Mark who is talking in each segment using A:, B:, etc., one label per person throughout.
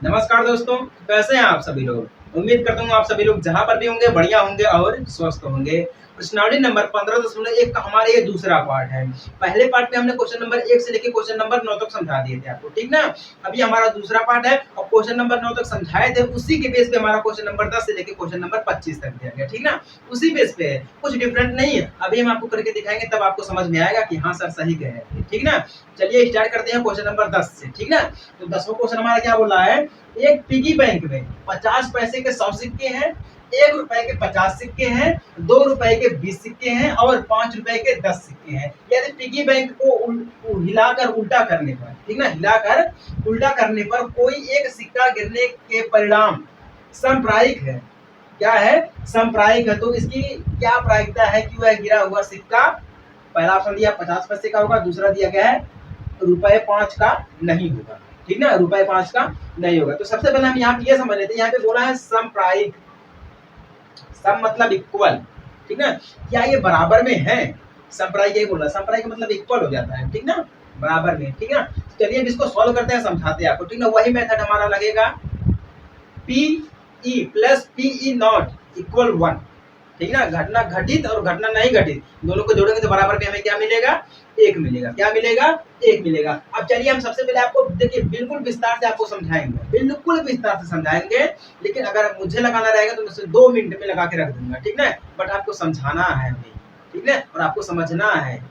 A: नमस्कार दोस्तों, कैसे हैं आप सभी लोग। उम्मीद करता हूँ आप सभी लोग जहाँ पर भी होंगे बढ़िया होंगे और स्वस्थ होंगे। प्रश्नावली नंबर 15.1 का हमारा ये दूसरा पार्ट है। पहले पार्ट में हमने क्वेश्चन नंबर 1 से लेकर क्वेश्चन नंबर 9 तक समझा दिए थे आपको, ठीक ना। अभी हमारा दूसरा पार्ट है और क्वेश्चन नंबर 9 तक समझाए थे, उसी के बेस पे हमारा क्वेश्चन नंबर 10 से लेकर क्वेश्चन नंबर 25 तक दिया गया, ठीक ना। उसी बेस पे है, कुछ डिफरेंट नहीं है। अभी हम आपको करके दिखाएंगे, तब आपको समझ में आएगा कि हाँ सर सही कह रहे हैं, ठीक ना। चलिए स्टार्ट करते हैं क्वेश्चन नंबर 10 से, ठीक ना। तो 10वां क्वेश्चन हमारा क्या बोला है, एक पिगी बैंक में 50 पैसे के 100 सिक्के हैं, 1 रुपए के 50 सिक्के हैं, 2 रुपए के 20 सिक्के हैं और 5 रुपए के 10 सिक्के हैं। यदि पिगी बैंक को हिलाकर उल्टा करने पर, ठीक ना, हिलाकर उल्टा करने पर कोई एक सिक्का गिरने के परिणाम समप्रायिक है। क्या है? समप्रायिक है। तो इसकी क्या प्रायिकता है कि वह गिरा हुआ सिक्का, पहला ऑप्शन दिया 50 पैसे का होगा, दूसरा दिया गया है रुपए 5 का नहीं होगा, ठीक ना, रुपए 5 का नहीं होगा। तो सबसे पहले हम यहाँ पे ये समझ लेते हैं, यहाँ पे बोला है समप्रायिक, सम मतलब इक्वल, ठीक ना। क्या ये बराबर में है? समप्रायिक यही बोला, समप्रायिक मतलब इक्वल हो जाता है, ठीक ना, बराबर में, ठीक ना। चलिए अब इसको सॉल्व करते हैं, समझाते हैं आपको, ठीक ना। वही मेथड हमारा लगेगा, P E plus PE not equal 1, ठीक ना। घटना घटित और घटना नहीं घटित दोनों को जोड़ेंगे तो बराबर में हमें क्या मिलेगा, 1 मिलेगा। क्या मिलेगा? 1 मिलेगा। अब चलिए हम सबसे पहले आपको देखिए बिल्कुल विस्तार से आपको समझाएंगे, बिल्कुल विस्तार से समझाएंगे। लेकिन अगर मुझे लगाना रहेगा तो मुझसे 2 मिनट में लगा के रख दूंगा, ठीक ना। बट आपको समझाना है हमें, ठीक है, और आपको समझना है,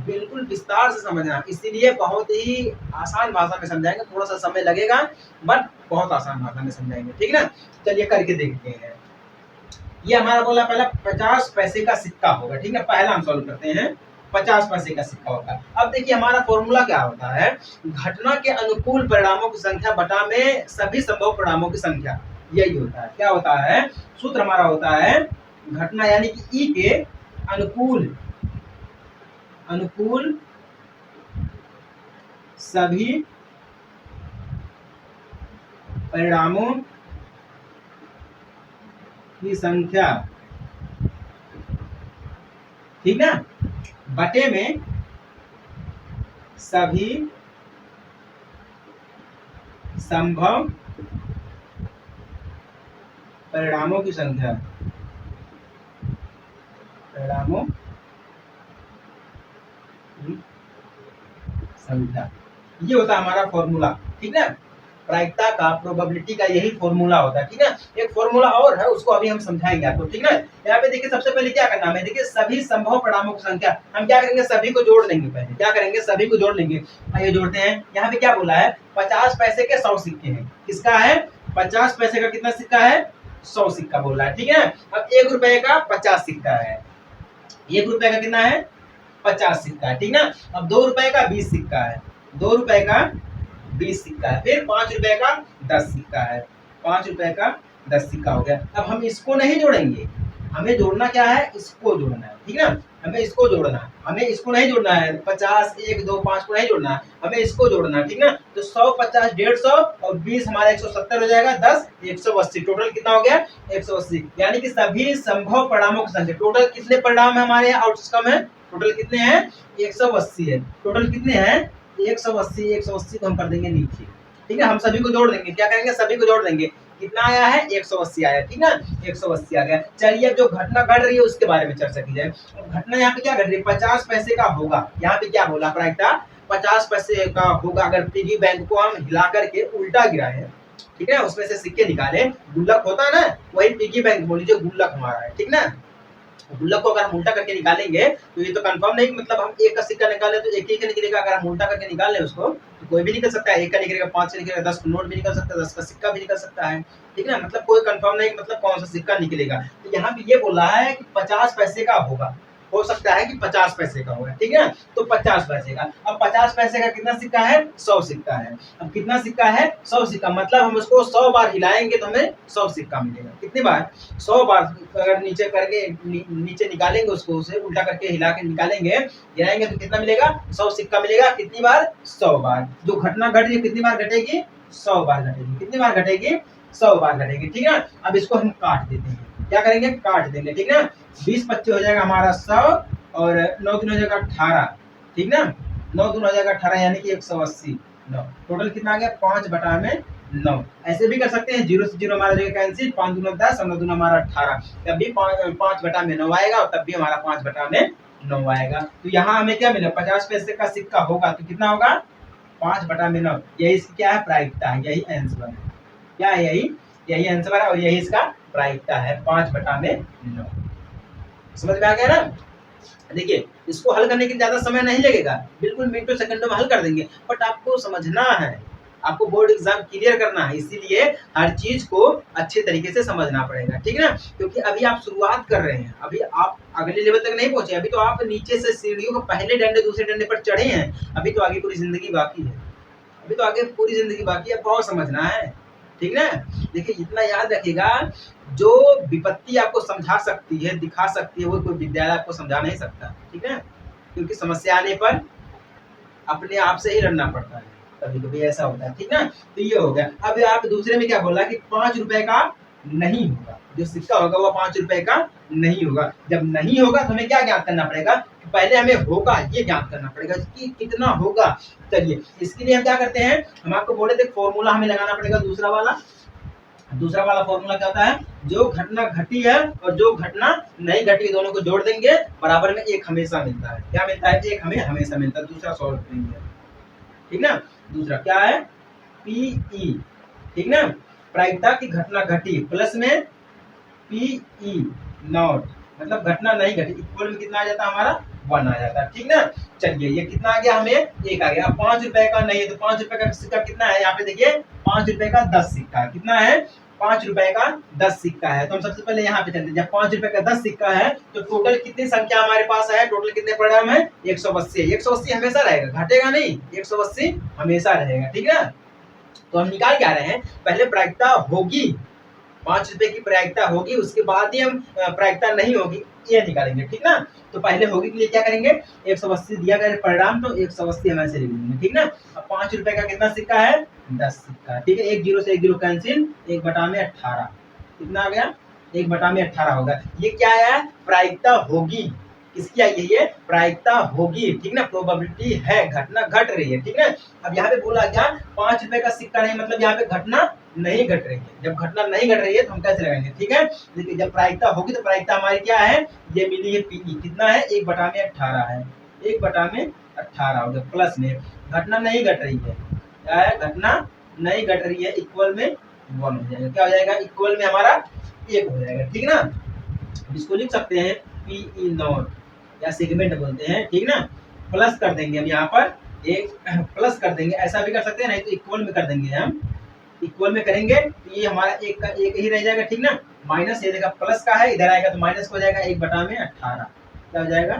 A: बिल्कुल विस्तार से समझना। इसीलिए बहुत ही आसान भाषा में समझाएंगे, थोड़ा सा समय लगेगा बट बहुत आसान भाषा में समझाएंगे, ठीक ना। चलिए करके देखते हैं। ये हमारा बोला पहला 50 पैसे का सिक्का होगा, ठीक है। पहला हम सॉल्व करते हैं, 50 पैसे का सिक्का होगा। अब देखिए हमारा फॉर्मूला क्या होता है, घटना के अनुकूल परिणामों की संख्या बटा में सभी संभव परिणामों की संख्या, यही होता है। क्या होता है? सूत्र हमारा होता है घटना यानी कि ई के अनुकूल सभी परिणामों की संख्या, ठीक ना, बटे में सभी संभव परिणामों की संख्या, परिणामों की संख्या, ये होता है हमारा फॉर्मूला, ठीक है। प्रायिकता का, प्रोबेबिलिटी का यही फॉर्मूला होता है, ठीक है। एक फॉर्मूला और है, उसको अभी हम समझाएंगे आपको, ठीक है। यहाँ पे देखिए सबसे पहले क्या करना है, देखिए सभी संभव परिणामों की संख्या, हम क्या करेंगे, सभी को जोड़ लेंगे। पहले क्या करेंगे, सभी को जोड़ लेंगे। आइए जोड़ते हैं। यहाँ पे क्या बोला है, 50 पैसे के 100 सिक्के हैं। किसका है? 50 पैसे का कितना सिक्का है? 100 सिक्का बोल रहा है, ठीक है। अब 1 रुपए का 50 सिक्का है, 1 रुपए का कितना है? 50 सिक्का है, ठीक ना। अब 2 रुपए का 20 सिक्का है, 2 रुपए का 20 सिक्का है। फिर 5 रुपए का 10 सिक्का है, 5 रुपए का 10 सिक्का हो गया। अब हम इसको नहीं जोड़ेंगे, हमें जोड़ना क्या है, इसको जोड़ना है, ठीक ना। हमें इसको जोड़ना है, हमें इसको नहीं जोड़ना है। 50 1 2 5 को नहीं जोड़ना है, हमें इसको जोड़ना है, ठीक ना। तो 100 50 150 और 20 हमारा 170 हो जाएगा, 10 180। टोटल कितना हो गया? 180। यानी कि सभी संभव परिणामों की संख्या, टोटल कितने परिणाम है हमारे यहाँ, आउटकम है, टोटल कितने हैं? 180 है। टोटल कितने हैं? 180। 180 को हम कर देंगे नीचे, ठीक है। हम सभी को जोड़ देंगे, क्या करेंगे, सभी को जोड़ देंगे। कितना आया है? 180 आया, ठीक ना, 180 आ गया। चलिए अब जो घटना घट रही है उसके बारे में चर्चा की जाए। घटना यहाँ पे क्या घट रही है, 50 पैसे का होगा। यहाँ पे क्या बोला, प्रायिकता 50 पैसे का होगा अगर पिगी बैंक को हम हिला करके उल्टा गिराए, ठीक है, उसमें से सिक्के निकाले। गुल्लक होता है ना, वही पिगी बैंक बोल लीजिए, गुल्लक हमारा है, ठीक ना। गुल्लक को अगर हम उल्टा करके निकालेंगे तो ये तो कंफर्म नहीं, मतलब हम 1 का सिक्का निकाले तो 1 ही का निकलेगा। अगर हम उल्टा करके निकाल लें उसको तो कोई भी निकल सकता है, 1 का निकलेगा, 5 का निकलेगा, 10 का नोट भी निकल सकता है, 10 का सिक्का भी निकल सकता है, ठीक ना। मतलब कोई कंफर्म नहीं, मतलब कौन सा सिक्का निकलेगा। तो यहाँ पे ये बोला है कि 50 पैसे का होगा, हो सकता है कि 50 पैसे का होगा, ठीक है। तो 50 पैसे का, अब 50 पैसे का कितना सिक्का है? 100 सिक्का है। अब कितना सिक्का है? 100 सिक्का, मतलब हम उसको 100 बार हिलाएंगे तो हमें 100 सिक्का मिलेगा। कितनी बार? 100 बार। अगर नीचे करके नीचे निकालेंगे उसको, उसे उल्टा करके हिला के निकालेंगे, गिराएंगे तो कितना मिलेगा? 100 सिक्का मिलेगा। कितनी बार? 100 बार। जो घटना घट रही है कितनी बार घटेगी? 100 बार घटेगी। कितनी बार घटेगी? 100 बार घटेगी, ठीक है। अब इसको हम काट देते हैं, क्या करेंगे, काट देंगे, ठीक ना। 20 25 हो जाएगा हमारा 100 और 9 3 हो जाएगा 18, ठीक ना। 9 2 हो जाएगा 18 यानी कि 180। टोटल कितना आ गया? 5 बटा में 9। ऐसे भी कर सकते हैं, 0 से 0 हमारा जो कैंसिल, 5 दूना 10 और 9 दूना हमारा 18, तब भी 5 बटा में 9 आएगा और तब भी हमारा 5 बटा में 9 आएगा। तो यहाँ हमें क्या मिला, 50 पैसे का सिक्का होगा तो कितना होगा, 5 बटा में 9। यही इसकी क्या है, प्रायिकता है, यही आंसर है, क्या है, यही आंसर है और यही इसका प्रायिकता है, 5 बटा में 9। समझ में आ गया ना। देखिए इसको हल करने के लिए ज्यादा समय नहीं लगेगा, बिल्कुल मिनटों सेकंडों में हल कर देंगे, बट आपको समझना है, आपको बोर्ड एग्जाम क्लियर करना है, इसीलिए हर चीज को अच्छे तरीके से समझना पड़ेगा, ठीक है ना। क्योंकि अभी आप शुरुआत कर रहे हैं, अभी आप अगले लेवल तक नहीं पहुंचे, अभी तो आप नीचे से सीढ़ियों को पहले डंडे दूसरे डंडे पर चढ़े हैं, अभी तो आगे पूरी जिंदगी बाकी है, अभी तो आगे पूरी जिंदगी बाकी है, बहुत समझना है, ठीक ना। देखिए इतना याद रखिएगा, जो विपत्ति आपको समझा सकती है, दिखा सकती है, वो कोई विद्यालय आपको समझा नहीं सकता, ठीक है। क्योंकि समस्या आने पर अपने आप से ही लड़ना पड़ता है, कभी कभी ऐसा होता है, ठीक ना। तो ये हो गया। अब आप दूसरे में क्या बोला कि 5 रुपए का नहीं होगा, जो सिक्का होगा वो 5 रुपए का नहीं होगा। जब नहीं होगा तो हमें क्या ज्ञात करना पड़ेगा, पहले हमें होगा ये ज्ञात करना पड़ेगा कि कितना होगा। चलिए इसके लिए हम क्या करते हैं, हम आपको बोले थे फॉर्मूला हमें लगाना पड़ेगा, दूसरा वाला फॉर्मूला क्या होता है, जो घटना घटी है और जो घटना नहीं घटी दोनों को जोड़ देंगे, बराबर में एक हमेशा मिलता है। क्या मिलता है, एक हमें हमेशा मिलता है। दूसरा सॉल्व करेंगे, ठीक ना। दूसरा क्या है, पीई, ठीक ना, प्रायिकता की घटना घटी प्लस में पीई नॉट, मतलब घटना नहीं घटी, इक्वल में कितना आ जाता है हमारा, 1 आ जाता है, ठीक ना। चलिए ये कितना आ गया, हमें 1 आ गया। 5 रुपए का नहीं है तो 5 रुपए का सिक्का कितना है, यहाँ पे देखिए 5 रुपए का 10 सिक्का कितना है, 5 रुपए का 10 सिक्का है। तो हम सबसे पहले यहाँ पे चलते हैं, जब 5 रुपए का 10 सिक्का है तो टोटल कितनी संख्या हमारे पास है, टोटल कितने पड़े हमें, 180। 180 हमेशा रहेगा, घटेगा नहीं, 180 हमेशा रहेगा, ठीक है। तो हम निकाल क्या रहे हैं, पहले प्रायिकता होगी, 5 रुपए की प्रायिकता होगी, उसके बाद ही हम प्रायिकता नहीं होगी ये निकालेंगे, ठीक ना। तो पहले होगी के लिए क्या करेंगे, 180 दिया गया परिणाम, तो 180 हम ऐसे लिख लेंगे, ठीक ना। अब 5 रुपए का कितना सिक्का है, 10 सिक्का, ठीक है। 1 0 से 1 0 कैंसिल, 1 बटा में 18 कितना आ गया, 1 बटा में 18 होगा। ये क्या है, प्रायिकता होगी, किसकी आई है, ये प्रायिकता होगी, ठीक ना। प्रोबेबिलिटी है, घटना घट रही है, ठीक है। अब यहाँ पे बोला क्या, 5 रुपए का सिक्का नहीं, मतलब यहाँ पे घटना नहीं घट रही है। जब घटना नहीं घट रही है तो हम कैसे लगाएंगे, ठीक है। देखिए जब प्रायिकता होगी तो प्रायिकता हमारी क्या है, ये मिली है पीई, कितना है, 1 बटा में 18 है, 1 बटा में 18 हो गया, प्लस में घटना नहीं घट रही है, क्या है, घटना नहीं घट रही है, इक्वल में 1 हो जाएगा, क्या हो जाएगा, इक्वल में हमारा 1 हो जाएगा, ठीक ना। इसको लिख सकते हैं पीई नॉट या सेगमेंट बोलते हैं, ठीक ना। प्लस कर देंगे हम यहाँ पर एक प्लस कर देंगे, ऐसा भी कर सकते हैं, नहीं तो इक्वल में कर देंगे, हम इक्वल में करेंगे तो ये हमारा एक का एक ही रह जाएगा, ठीक ना। माइनस ये देखा प्लस का है, इधर आएगा तो माइनस हो जाएगा, 1 बटा में 18 क्या हो जाएगा,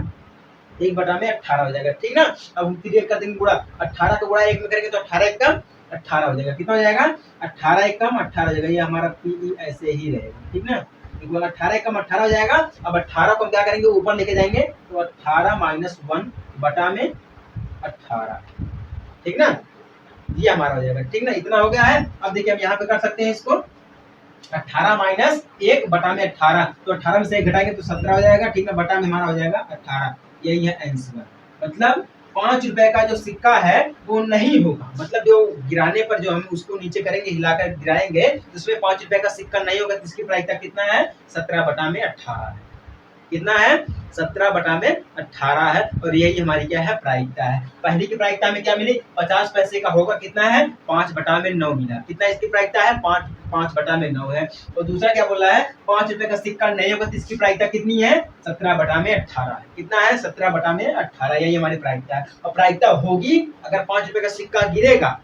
A: 1 बटा में 18 हो जाएगा, ठीक ना। अब हम क्लियर कर देंगे गुणा, 18 का गुणा 1 में करेंगे तो 18 एक कम 18 हो जाएगा, कितना हो जाएगा, 18 एक कम 18 हो जाएगा, ये हमारा पीई ऐसे ही रहेगा, ठीक ना। 18 कम 18 हो जाएगा। अब 18 को हम क्या करेंगे, ऊपर लेके जाएंगे, तो 18 माइनस 1 बटा में 18, ठीक ना, ये हमारा हो जाएगा, ठीक ना। इतना हो गया है। अब देखिए हम यहाँ पे कर सकते हैं इसको, 18 माइनस 1 बटा में 18, तो 18 में से 1 घटाएंगे तो 17 हो जाएगा, ठीक है, बटा में हमारा हो जाएगा 18, यही है आंसर। मतलब 5 रुपए का जो सिक्का है वो नहीं होगा, मतलब जो गिराने पर जो हम उसको नीचे करेंगे, हिलाकर गिराएंगे, उसमें 5 रुपए का सिक्का नहीं होगा, तो इसकी प्रायिकता कितना है, 17 बटा में 18 है, कितना है, 17 बटा में 18 है, और यही हमारी क्या है, प्रायिकता है। पहली की प्रायिकता में क्या मिली, 50 पैसे का होगा, कितना है, 5 बटा में 9 मिला, कितना इसकी प्रायिकता है, 5 बटा में 9 है। और दूसरा क्या बोला है, 5 रुपए का सिक्का नहीं होगा, तो इसकी प्रायिकता कितनी है, 17 बटा में 18 है, कितना है, 17 बटा में 18, यही हमारी प्रायिकता है। और प्रायिकता होगी, अगर 5 रुपए का सिक्का गिरेगा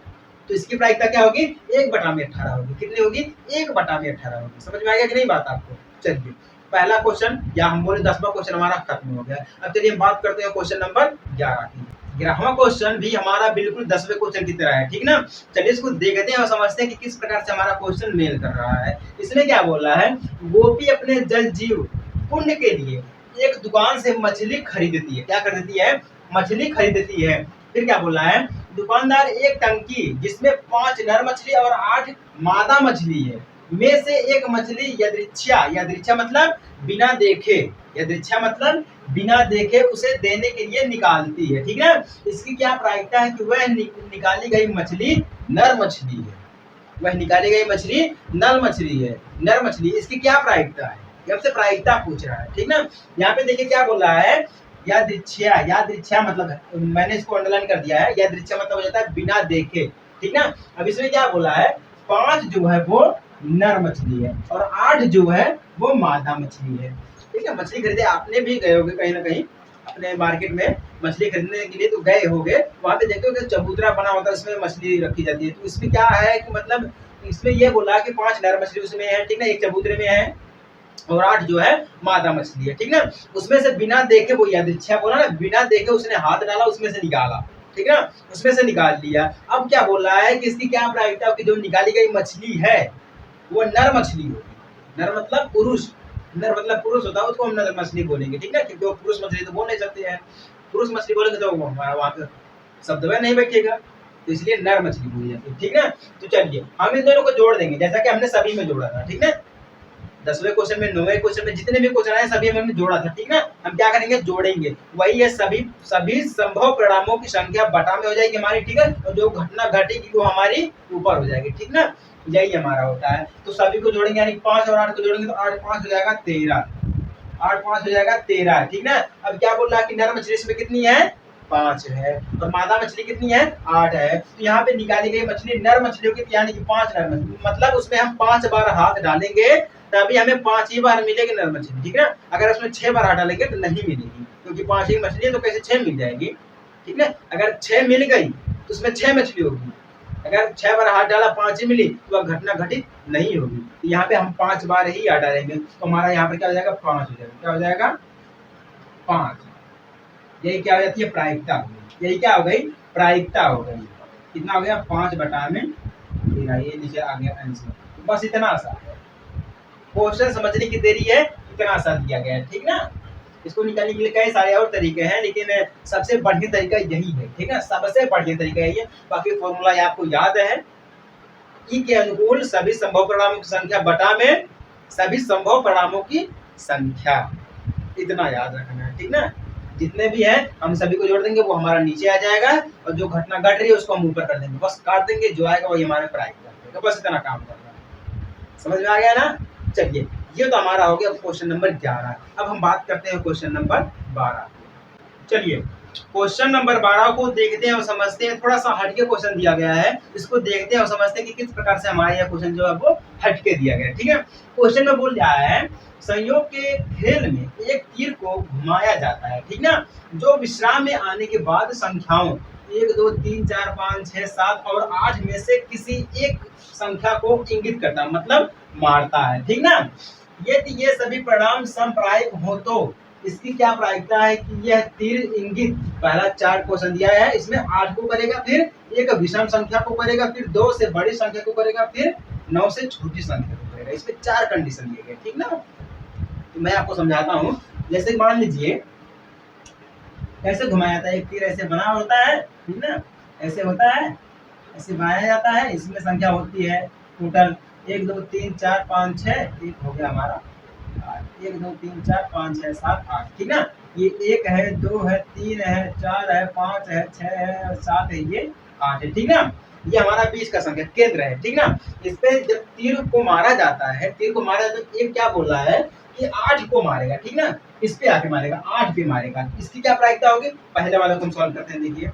A: तो इसकी प्रायिकता क्या होगी, 1 बटा में 18 होगी, कितनी होगी, 1 बटा में 18 होगी। समझ में आ गया कि नहीं बात आपको। चलिए पहला क्वेश्चन, या हम बोले 10वां क्वेश्चन हमारा खत्म हो गया। अब चलिए हम बात करते हैं क्वेश्चन नंबर 11 की। 11वां क्वेश्चन भी हमारा बिल्कुल 10वें क्वेश्चन की तरह है, ठीक ना। चलिए इसको देखते हैं और समझते हैं कि किस प्रकार से हमारा क्वेश्चन मेल कर रहा है। इसमें क्या बोला है, गोपी अपने जल जीव पुण्य के लिए एक दुकान से मछली खरीदती है, क्या खरीदती है, मछली खरीदती है। फिर क्या बोला है, दुकानदार एक टंकी जिसमें 5 नर मछली और 8 मादा मछली है में से एक मछली यदृच्छा मतलब बिना देखे, यदृच्छा मतलब बिना देखे उसे देने के लिए निकालती है, ठीक है। इसकी क्या प्रायिकता है कि वह निकाली गई मछली नर मछली है, वह निकाली गई मछली नर मछली है, नर मछली। इसकी क्या प्रायिकता है, ये हमसे प्रायिकता पूछ रहा है, ठीक ना। यहाँ पे देखिए क्या बोल रहा है, यादृच्छा, यादृच्छा मतलब मैंने इसको अंडरलाइन कर दिया है, यादृच्छा मतलब हो जाता है बिना देखे, ठीक ना। अब इसमें क्या बोला है, 5 जो है वो नर मछली है और 8 जो है वो मादा मछली है, ठीक है। मछली खरीदे आपने भी गए होगे कहीं ना कहीं अपने मार्केट में मछली खरीदने के लिए, तो गए होगे, वहां पे देखते हो चबूतरा बना होता है, उसमें मछली रखी जाती है। तो इसमें क्या है कि मतलब इसमें ये बोला कि 5 नर मछली उसमें है, ठीक ना, एक चबूतरे में है और 8 जो है मादा मछली है, ठीक ना। उसमें से बिना देखे, वो यादृच्छा बोला ना, बिना देखे उसने हाथ डाला, उसमें से निकाला, ठीक ना, उसमें से निकाल लिया। अब क्या बोल रहा है कि इसकी क्या प्रायिकता है कि जो निकाली गई मछली है वो नर मछली होगी। नर मतलब पुरुष, नर मतलब पुरुष होता है, उसको हम नर मछली बोलेंगे, ठीक है, क्योंकि वो पुरुष मछली तो बोल नहीं सकते हैं। पुरुष मछली बोलेंगे तो वहां पे शब्द में नहीं बैठेगा, तो इसलिए नर मछली बोली जाती है, ठीक है। तो चलिए हम इन दोनों को जोड़ देंगे जैसा कि हमने सभी में जोड़ा था, ठीक है। 10वें क्वेश्चन में, 9वें क्वेश्चन में, जितने भी क्वेश्चन आए सभी हमने जोड़ा था, ठीक ना। हम क्या करेंगे, जोड़ेंगे, वही है सभी सभी संभव परिणामों की संख्या बटा में हो जाएगी हमारी, ठीक है, और जो घटना घटेगी वो हमारी ऊपर हो जाएगी, ठीक ना। यही हमारा होता है। तो सभी को जोड़ेंगे यानी 5 और 8 को जोड़ेंगे तो 8 5 हो जाएगा 13, 8 5 हो जाएगा 13, ठीक ना। अब क्या बोल रहा है कि नर मछली इसमें कितनी है, 5 है और मादा मछली कितनी है, 8 है। तो यहाँ पे निकाली गई मछली नर मछलियों की यानी कि 5 नर मछली, मतलब उसमें हम 5 बार हाथ डालेंगे तभी हमें 5 ही बार मिलेगी नर मछली, ठीक है। अगर उसमें 6 बार हाथ डालेंगे तो नहीं मिलेगी, क्योंकि 5 ही मछली है तो कैसे 6 मिल जाएगी, ठीक है। अगर 6 मिल गई तो उसमें 6 मछली होगी, अगर 6 बार हाथ डाला 5 ही मिली तो वह घटना घटित नहीं होगी। तो यहाँ पे हम 5 बार ही हाथ डालेंगे तो हमारा यहाँ पर क्या हो जाएगा, 5 हो जाएगा, क्या हो जाएगा 5। यही क्या हो जाती है, प्रायिकता हो गई, यही क्या हो गई, प्रायिकता हो गई। कितना हो गया, 5 बटा में 13, ये नीचे आ गया आंसर। बस इतना सा क्वेश्चन समझने की देरी है, इतना सा दिया गया है, ठीक ना। इसको निकालने के लिए कई सारे और तरीके हैं, लेकिन सबसे बढ़िया तरीका यही है, ठीक है, सबसे बढ़िया तरीका यही है। बाकी फॉर्मूला आपको याद है, ई के अनुकूल सभी संभव परिणामों की संख्या बटा में सभी संभव परिणामों की संख्या, इतना याद रखना है, ठीक ना। जितने भी हैं हम सभी को जोड़ देंगे, वो हमारा नीचे आ जाएगा और जो घटना घट रही है उसको हम ऊपर कर देंगे, बस काट देंगे, जो आएगा वही हमारे प्राइस कर देगा, बस इतना काम करना है। समझ में आ गया ना। चलिए ये तो हमारा हो गया क्वेश्चन नंबर 11। अब हम बात करते हैं क्वेश्चन नंबर 12। चलिए क्वेश्चन नंबर 12 को देखते हैं और समझते हैं। थोड़ा सा हटके क्वेश्चन दिया गया है, इसको देखते हैं और समझते हैं कि किस प्रकार से हमारा यह क्वेश्चन जो है वो हटके दिया गया है, ठीक है। क्वेश्चन में बोल रहा है, संयोग के खेल में एक तीर को घुमाया जाता है, ठीक ना, जो विश्राम में आने के बाद संख्याओं 1 2 3 4 5 6 7 और 8 में से किसी एक संख्या को इंगित करता है, मतलब मारता है, ठीक ना। यदि ये सभी परिणाम समप्रायिक हो तो इसकी क्या प्रायिकता है कि यह तीर इंगित, पहला 4 क्वेश्चन दिया है, इसमें 8 को करेगा, फिर एक विषम संख्या को करेगा, फिर 2 से बड़ी संख्या को करेगा, फिर 9 से छोटी संख्या को करेगा। इसमें 4 कंडीशन दिए गए, ठीक ना। तो मैं आपको समझाता हूँ। जैसे मान लीजिए कैसे घुमाया जाता है, एक तीर ऐसे बना होता है, ठीक ना, ऐसे होता है, ऐसे बनाया जाता है। इसमें संख्या होती है टोटल 1 2 3 4 5 6, एक हो गया हमारा 1 2 3 4 5 6 7 8, ठीक ना। ये 1 है, 2 है, 3 है, 4 है, 5 है, 6 है, 7 है, ये 8 है, ठीक ना। ये हमारा बीच का संख्या केंद्र है, ठीक ना। इस पे जब तीर को मारा जाता है, तीर को मारा जाता है, ये क्या बोल रहा है कि 8 को मारेगा, ठीक ना, इस पे आके मारेगा, 8 पे मारेगा। इसकी क्या प्रायिकता होगी, पहले वाले को हम सॉल्व करते हैं। देखिए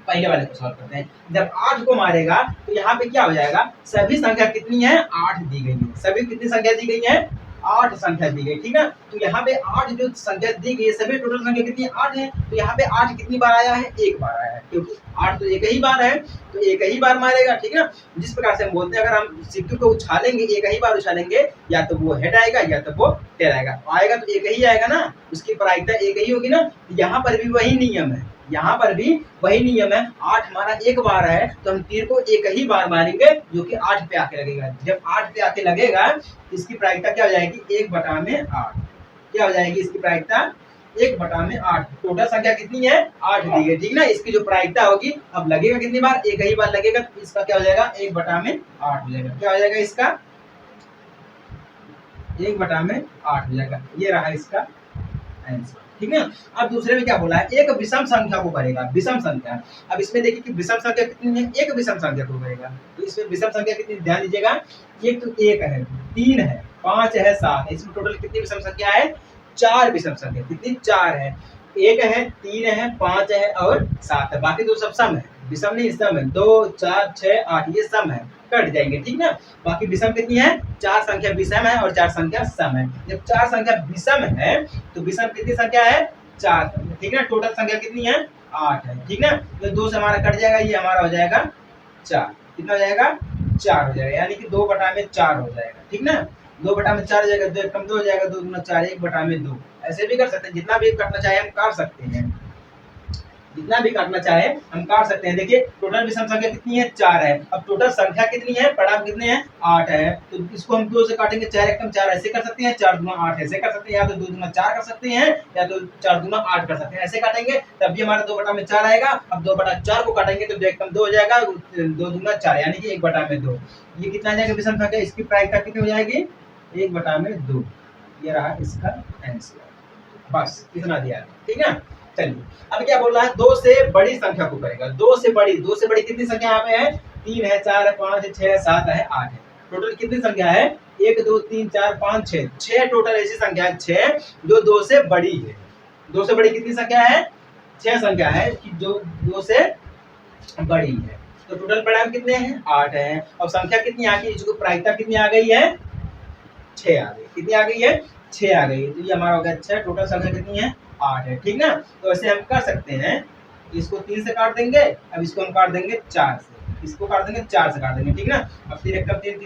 A: पहले वाले को सॉल्व करते हैं। जब 8 को मारेगा तो यहाँ पे क्या हो जाएगा, सभी संख्या कितनी है, 8 दी गई है, सभी कितनी संख्या दी गई है, 8 संख्या दी गई, ठीक है। तो यहाँ पे 8 जो संख्या दी गई है, सभी टोटल संख्या कितनी है, 8 है। तो यहाँ पे 8 कितनी बार आया है, 1 बार आया है, क्योंकि 8 तो एक ही बार है, तो एक ही बार मारेगा, ठीक है। जिस प्रकार से हम बोलते हैं, अगर हम सिक्के को उछालेंगे, एक ही बार उछालेंगे, या तो वो हेड आएगा या तो वो टेल आएगा, आएगा तो एक ही आएगा ना, उसकी प्रायिकता एक ही होगी ना। यहाँ पर भी वही नियम है, यहाँ पर भी वही नियम है। 8 हमारा 1 बार है तो हम तीर को एक ही बार मारेंगे, जो कि 8 पे आके लगेगा। जब 8 पे आके लगेगा इसकी प्रायिकता क्या हो जाएगी, 1/8। क्या हो जाएगी इसकी प्रायिकता, 1/8। टोटल संख्या कितनी है, 8 दी गई, ठीक ना। इसकी जो प्रायिकता होगी, अब लगेगा कितनी बार, एक ही बार लगेगा, तो इसका क्या हो जाएगा, 1/8 हो जाएगा। क्या हो जाएगा इसका, 1/8 हो जाएगा। ये रहा इसका आंसर, ठीक है। अब दूसरे में क्या बोला है, एक विषम संख्या को करेगा, विषम संख्या। अब इसमें देखिए कि विषम संख्या कितनी है, एक विषम संख्या को करेगा। तो इसमें विषम संख्या कितनी, ध्यान दीजिएगा, एक तो एक है, 3 है, 5 है, 7 है, इसमें टोटल कितनी विषम संख्या है, 4 विषम संख्या, कितनी, 4 है। एक है, 3 है, 5 है और 7 है, बाकी तो सब सम है, विषम नहीं सम है, 2 4 6 8 ये सम है, कट जाएंगे, ठीक ना। बाकी विषम कितनी है, 4 संख्या विषम है और 4 संख्या सम है। जब 4 संख्या विषम है तो विषम कितनी संख्या है, 4 संख्या, ठीक ना। टोटल संख्या कितनी है, 8 है, ठीक ना। तो 2 से हमारा कट जाएगा, ये हमारा हो जाएगा 4, कितना हो जाएगा, 4 हो जाएगा, यानी कि 2/4 हो जाएगा, ठीक ना। 2/4 हो जाएगा, 2 कम 2 हो जाएगा, 2 दूना 4, 1/2। ऐसे भी कर सकते हैं, जितना भी काटना चाहे हम काट सकते हैं, जितना भी काटना चाहे हम काट सकते हैं। देखिए टोटल विषम संख्या कितनी है, 4 है। अब टोटल संख्या कितनी है, परिणाम कितने हैं, 8 है। तो इसको हम 2 से काटेंगे, 4 एकम 4 ऐसे कर सकते हैं, 4 दूना 8 ऐसे कर सकते हैं, या तो 2 दूना 4 कर सकते हैं, या तो 4 दूना 8 कर सकते हैं, ऐसे काटेंगे तब भी हमारा 2/4 आएगा। अब 2/4 को काटेंगे तो 2 एकम 2 हो जाएगा, 2 दूना 4 यानी कि 1/2। ये कितना आ जाएगा विषम संख्या, इसकी प्रायिकता कितनी हो जाएगी, 1/2। ये रहा इसका आंसर, बस इतना दिया है, ठीक है। चलिए अब क्या बोल रहा है, 2 से बड़ी संख्या को करेगा, 2 से बड़ी कितनी संख्या यहाँ पे है, 3 है, 4 है, 5 है, 6 है, 7 है, 8 है। टोटल कितनी संख्या है, 1 2 3 4 5 6, 6 टोटल ऐसी संख्या है 6 जो 2 से बड़ी है। 2 से बड़ी कितनी संख्या है, 6 संख्या है कि जो 2 से बड़ी है। तो टोटल परिणाम कितने हैं, 8 है। और संख्या कितनी आ गई, इसको प्रायिकता कितनी आ गई है, 6 आ गई, कितनी आ गई है, 6 आ गई है। तो ये हमारा हो गया 6, टोटल संख्या कितनी है, 8 है, ठीक ना। तो ऐसे हम कर सकते हैं, इसको 3 से काट देंगे, अब इसको हम काट देंगे 4 से, इसको काट देंगे 4 से काट देंगे, ठीक ना। अब 3 एकम 3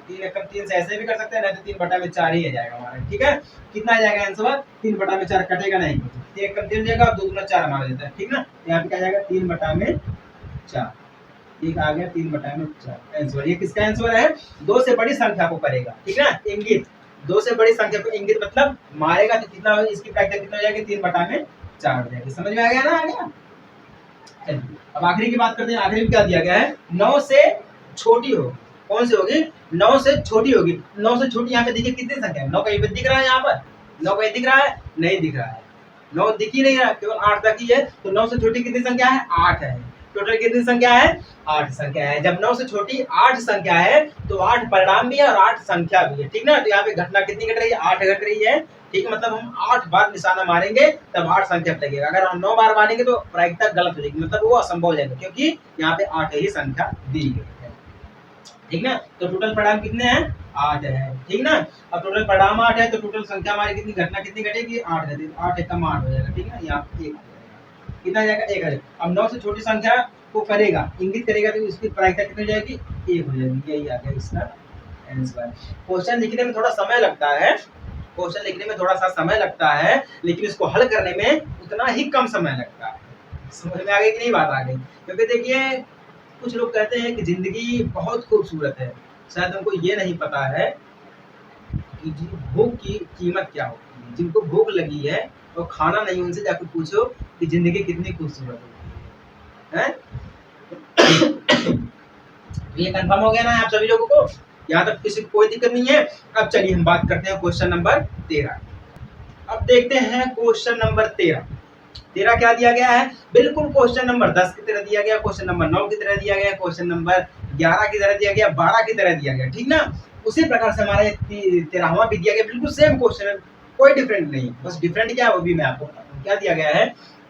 A: 3 एकम 3 से ऐसे भी कर सकते हैं, नहीं तो 3/4 ही आ जाएगा हमारा, ठीक है। कितना आ जाएगा आंसर, 3/4 कटेगा नहीं, 3 एकम 3 हो जाएगा, 2 दूना 4 हमारा देता है, ठीक ना। यहाँ पे क्या जाएगा, 3/4, ठीक आ गया, 3/4 आंसर। ये किसका आंसर है, 2 से बड़ी संख्या को करेगा, ठीक ना। इंगित, 2 से बड़ी संख्या को इंगित मतलब मारेगा, तो कितना इसकी प्रायिकता कितना हो जाएगी, 3/4 हो जाएगी। समझ में आ गया ना, आ गया। चलिए अब आखिरी की बात करते हैं। आखिरी में क्या दिया गया है, 9 से छोटी होगी, कौन सी होगी, 9 से छोटी होगी। 9 से छोटी यहाँ पे देखिए कितनी संख्या है, 9 कहीं पे दिख रहा है, यहाँ पर 9 कहीं दिख रहा है, नहीं दिख रहा है, 9 दिख ही नहीं रहा, केवल 8 तक ही है। तो 9 से छोटी कितनी संख्या है, 8 है। टोटल कितनी संख्या है, 8 संख्या है। जब 9 से छोटी 8 संख्या है तो 8 परिणाम भी है और 8 संख्या भी है, ठीक ना। तो यहाँ पे घटना कितनी घट रही है, 8 घट रही है, ठीक। मतलब हम 8 बार निशाना मारेंगे तब 8 संख्या लगेगा। अगर हम 9 बार मारेंगे तो प्रायिकता गलत हो जाएगी, मतलब वो असंभव हो जाएगा, क्योंकि यहाँ पे 8 ही संख्या दी गई है, ठीक ना। तो टोटल परिणाम कितने हैं, 8 है, ठीक ना। अब टोटल परिणाम 8 है तो टोटल संख्या हमारी कितनी, घटना कितनी घटेगी, 8 घटेगी, 8 एकम 8 हो जाएगा, ठीक ना। यहाँ 1 कितना जाएगा, 1 आ जाएगा। अब 9 से छोटी संख्या को करेगा, इंगित करेगा, तो इसकी प्रायिकता कितनी हो जाएगी, 1 हो जाएगी। यही आ गया इसका आंसर। क्वेश्चन लिखने में थोड़ा समय लगता है, क्वेश्चन लिखने में थोड़ा सा समय लगता है, लेकिन इसको हल करने में उतना ही कम समय लगता है। समझ में आ गई कि नहीं, बात आ गई। क्योंकि देखिए कुछ लोग कहते हैं कि जिंदगी बहुत खूबसूरत है, शायद उनको ये नहीं पता है कि भूख की कीमत क्या होती है। जिनको भूख लगी है वो खाना नहीं, उनसे जाकर पूछो कि जिंदगी कितनी खूबसूरत होती है। ये कंफर्म हो गया ना आप सभी लोगों को, यहाँ तक किसी को कोई दिक्कत नहीं है। अब चलिए हम बात करते हैं क्वेश्चन नंबर 13। अब देखते हैं क्वेश्चन नंबर 13 क्या दिया गया है, बिल्कुल क्वेश्चन नंबर 10 की तरह दिया गया, क्वेश्चन नंबर 9 की तरह दिया गया, क्वेश्चन नंबर 11 की तरह दिया गया, 12 की तरह दिया गया, ठीक ना। उसी प्रकार से हमारा 13वां भी दिया गया, बिल्कुल सेम क्वेश्चन है, कोई डिफरेंट नहीं। बस डिफरेंट क्या है वो भी मैं आपको क्या दिया गया है,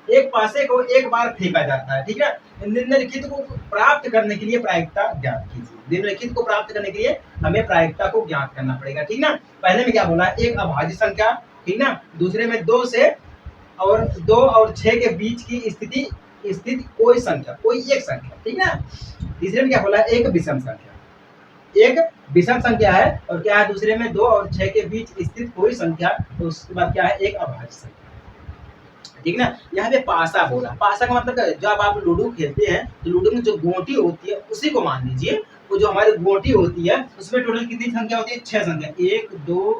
A: एक पासे को एक बार फेंका जाता है, ठीक है। निम्नलिखित को प्राप्त करने के लिए प्रायिकता ज्ञात कीजिए। निम्नलिखित को प्राप्त करने के लिए हमें प्रायिकता को ज्ञात करना पड़ेगा, ठीक ना। पहले में क्या बोला है, एक अभाज्य संख्या, ठीक ना। दूसरे में 2 और 6 के बीच की स्थित कोई संख्या, कोई एक संख्या, ठीक ना। तीसरे में क्या बोला है, एक विषम संख्या, एक विषम संख्या है, और क्या है दूसरे में 2 और 6 के बीच स्थित कोई संख्या, तो उसके बाद क्या है, एक अभाज्य संख्या, ठीक ना। यहाँ पे पासा बोला, पासा का मतलब जब आप लूडो खेलते हैं तो लूडो में जो गोटी होती है उसी को मान लीजिए, वो जो हमारी गोटी होती है उसमें टोटल कितनी संख्या होती है, 6 संख्या, 1 2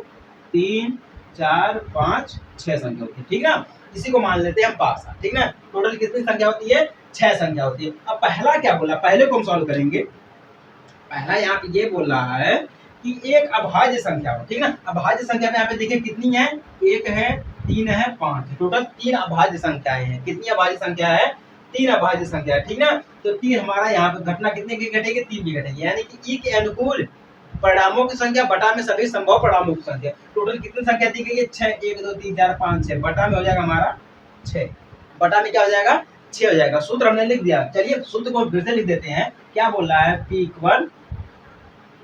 A: 3 4 5 6 संख्या होती है, ठीक ना। इसी को मान लेते हैं हम पासा, ठीक ना। टोटल कितनी संख्या होती है, 6 संख्या होती है। अब पहला क्या बोला, पहले को हम सॉल्व करेंगे। पहला यहाँ पे ये बोल रहा है कि एक अभाज्य संख्या हो, ठीक ना। अभाज्य संख्या में यहाँ पे देखिए कितनी है, 1 है, 3 है 5 है, टोटल 3 अभाज्य संख्याएं हैं। कितनी अभाज्य संख्या है? 3 अभाज्य संख्या है, ठीक ना। तो 3 हमारा यहाँ पे घटना कितने की घटेगी? 3 की घटेगी, यानी कि ई के अनुकूल परिणामों की संख्या बटा में सभी संभव परिणामों की संख्या। टोटल कितनी संख्या दी गई है? 6। 1 2 3 4 5 6, बटा में हो जाएगा हमारा 6, बटा में क्या हो जाएगा? 6 हो जाएगा। सूत्र हमने लिख दिया। चलिए सूत्र को फिर से लिख देते हैं। क्या बोल रहा है? P इक्वल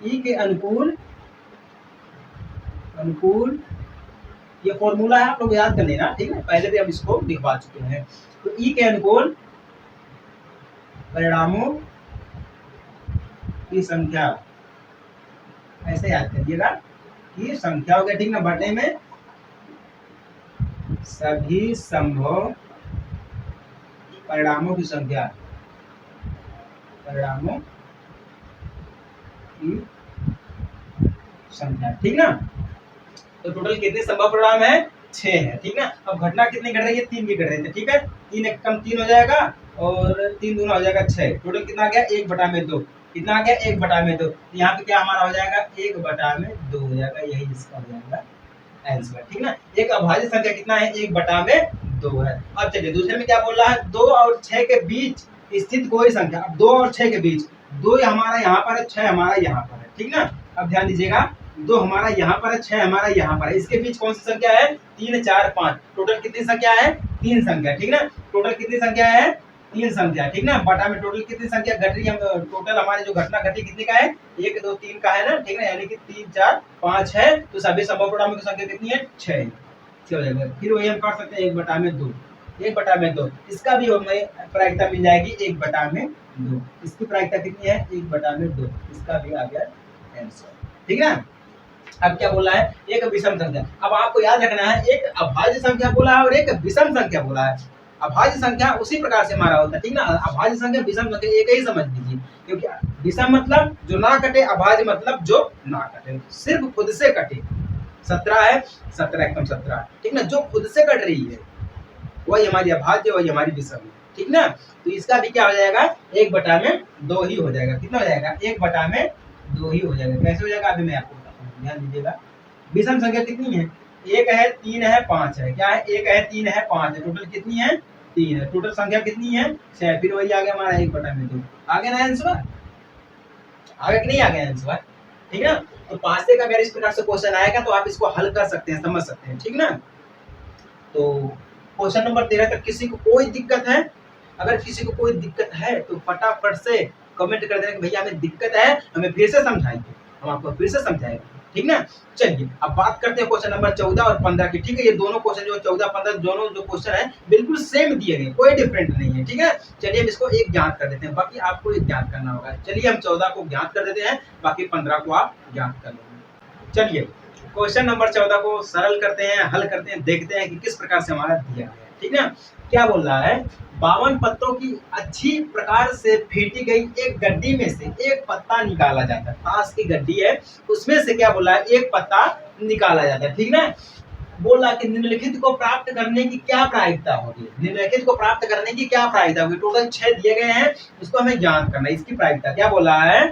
A: ई के अनुकूल ये फॉर्मूला है, आप लोग याद कर लेना, ठीक है। पहले भी हम इसको लिखवा चुके हैं। तो ई के अनुकूल परिणामों की संख्या, ऐसे याद करिएगा कि संख्या हो गया, ठीक ना, बटे में सभी संभव परिणामों की संख्या, परिणामों की संख्या, ठीक ना। तो टोटल कितने संभव परिणाम है? 6 है, ठीक ना। अब घटना कितनी घट रही है? 3 की घट रही है, ठीक है। 3 एक कम 3 हो जाएगा और 3 दूना हो जाएगा 6। टोटल कितना आ गया? 1/2। कितना आ गया? 1/2। यहाँ पे क्या हमारा हो जाएगा? 1/2 हो जाएगा, यही इसका हो जाएगा आंसर, ठीक ना। एक अभाज्य संख्या कितना है? 1/2 है। अब चलिए दूसरे में क्या बोल रहा है? 2 और 6 के बीच स्थित कोई संख्या। अब 2 और 6 के बीच, 2 हमारा यहाँ पर है, 6 हमारा यहाँ पर है, ठीक ना। अब ध्यान दीजिएगा, 2 हमारा यहाँ पर है, 6 हमारा यहाँ पर है, इसके बीच कौन सी संख्या है? 3 4 5। टोटल कितनी संख्या है? 3 संख्या, ठीक ना। टोटल कितनी संख्या है? 3 संख्या, ठीक ना। बटा में टोटल कितनी संख्या घट रही है? टोटल हमारी जो घटना घटी कितनी का है? 1 2 3 का है ना, ठीक है, यानी कि 3 4 5 है। तो सभी संभव परिणामों की संख्या कितनी है? 6 हो जाएगा। फिर वही हम कर सकते हैं 1/2, 1/2। इसका भी हमें प्रायिकता मिल जाएगी 1/2। इसकी प्रायिकता कितनी है? 1/2। इसका भी आ गया आंसर, ठीक ना। अब क्या बोला है? एक विषम संख्या। अब आपको याद रखना है, एक अभाज्य संख्या बोला है और एक विषम संख्या बोला है। अभाज्य संख्या उसी प्रकार से हमारा होता है, ठीक ना। अभाज्य संख्या विषम संख्या एक ही समझ लीजिए, क्योंकि विषम मतलब जो ना कटे, अभाज्य मतलब जो ना कटे, सिर्फ खुद से कटे। 17 है, 17 एकदम 17, ठीक ना, जो खुद से कट रही है वही हमारी अभाज्य, वही हमारी विषम है, ठीक ना। तो इसका भी क्या हो जाएगा? 1/2 ही हो जाएगा। कितना हो जाएगा? 1/2 ही हो जाएगा। कैसे हो जाएगा अभी मैं आपको बताता हूँ, ध्यान दीजिएगा। विषम संख्या कितनी है? 1 है, 3 है, 5 है। क्या है? 1 है, 3 है, 5 है। टोटल कितनी है? 3 है। टोटल संख्या कितनी है? 6। फिर वही आ गया हमारा 1/2। आ गया ना आंसर? आ गया कि नहीं आ गया आंसर? ठीक है। तो 5 से अगर इस प्रकार से क्वेश्चन आएगा तो आप इसको हल कर सकते हैं, समझ सकते हैं, ठीक ना। तो क्वेश्चन नंबर 13 तक किसी को कोई दिक्कत है? अगर किसी को कोई दिक्कत है तो फटाफट से कमेंट कर देना कि भैया हमें दिक्कत है, हमें फिर से समझाइए, हम आपको फिर से समझाएंगे, ठीक ना। चलिए अब बात करते हैं क्वेश्चन नंबर 14 और 15 की, ठीक है। ये दोनों क्वेश्चन जो 14 15 दोनों जो क्वेश्चन है बिल्कुल सेम दिए गए, कोई डिफरेंट नहीं है, ठीक है। चलिए हम इसको एक ज्ञात कर देते हैं, बाकी आपको एक ज्ञात करना होगा। चलिए हम 14 को ज्ञात कर देते हैं, बाकी 15 को आप ज्ञात कर लेंगे। चलिए क्वेश्चन नंबर 14 को सरल करते हैं, हल करते हैं, देखते हैं कि किस प्रकार से हमारा दिया गया है, ठीक है। क्या बोल रहा है? 52 पत्तों की अच्छी प्रकार से फेंटी गई एक गड्डी में से एक पत्ता निकाला जाता है। ताश की गड्डी है, उसमें से क्या बोल रहा है? एक पत्ता निकाला जाता है, ठीक ना। बोल रहा कि निम्नलिखित को प्राप्त करने की क्या प्रायिकता होगी? निम्नलिखित को प्राप्त करने की क्या प्रायिकता होगी? टोटल 6 दिए गए हैं, इसको हमें ज्ञात करना है। इसकी प्रायिकता क्या बोल रहा है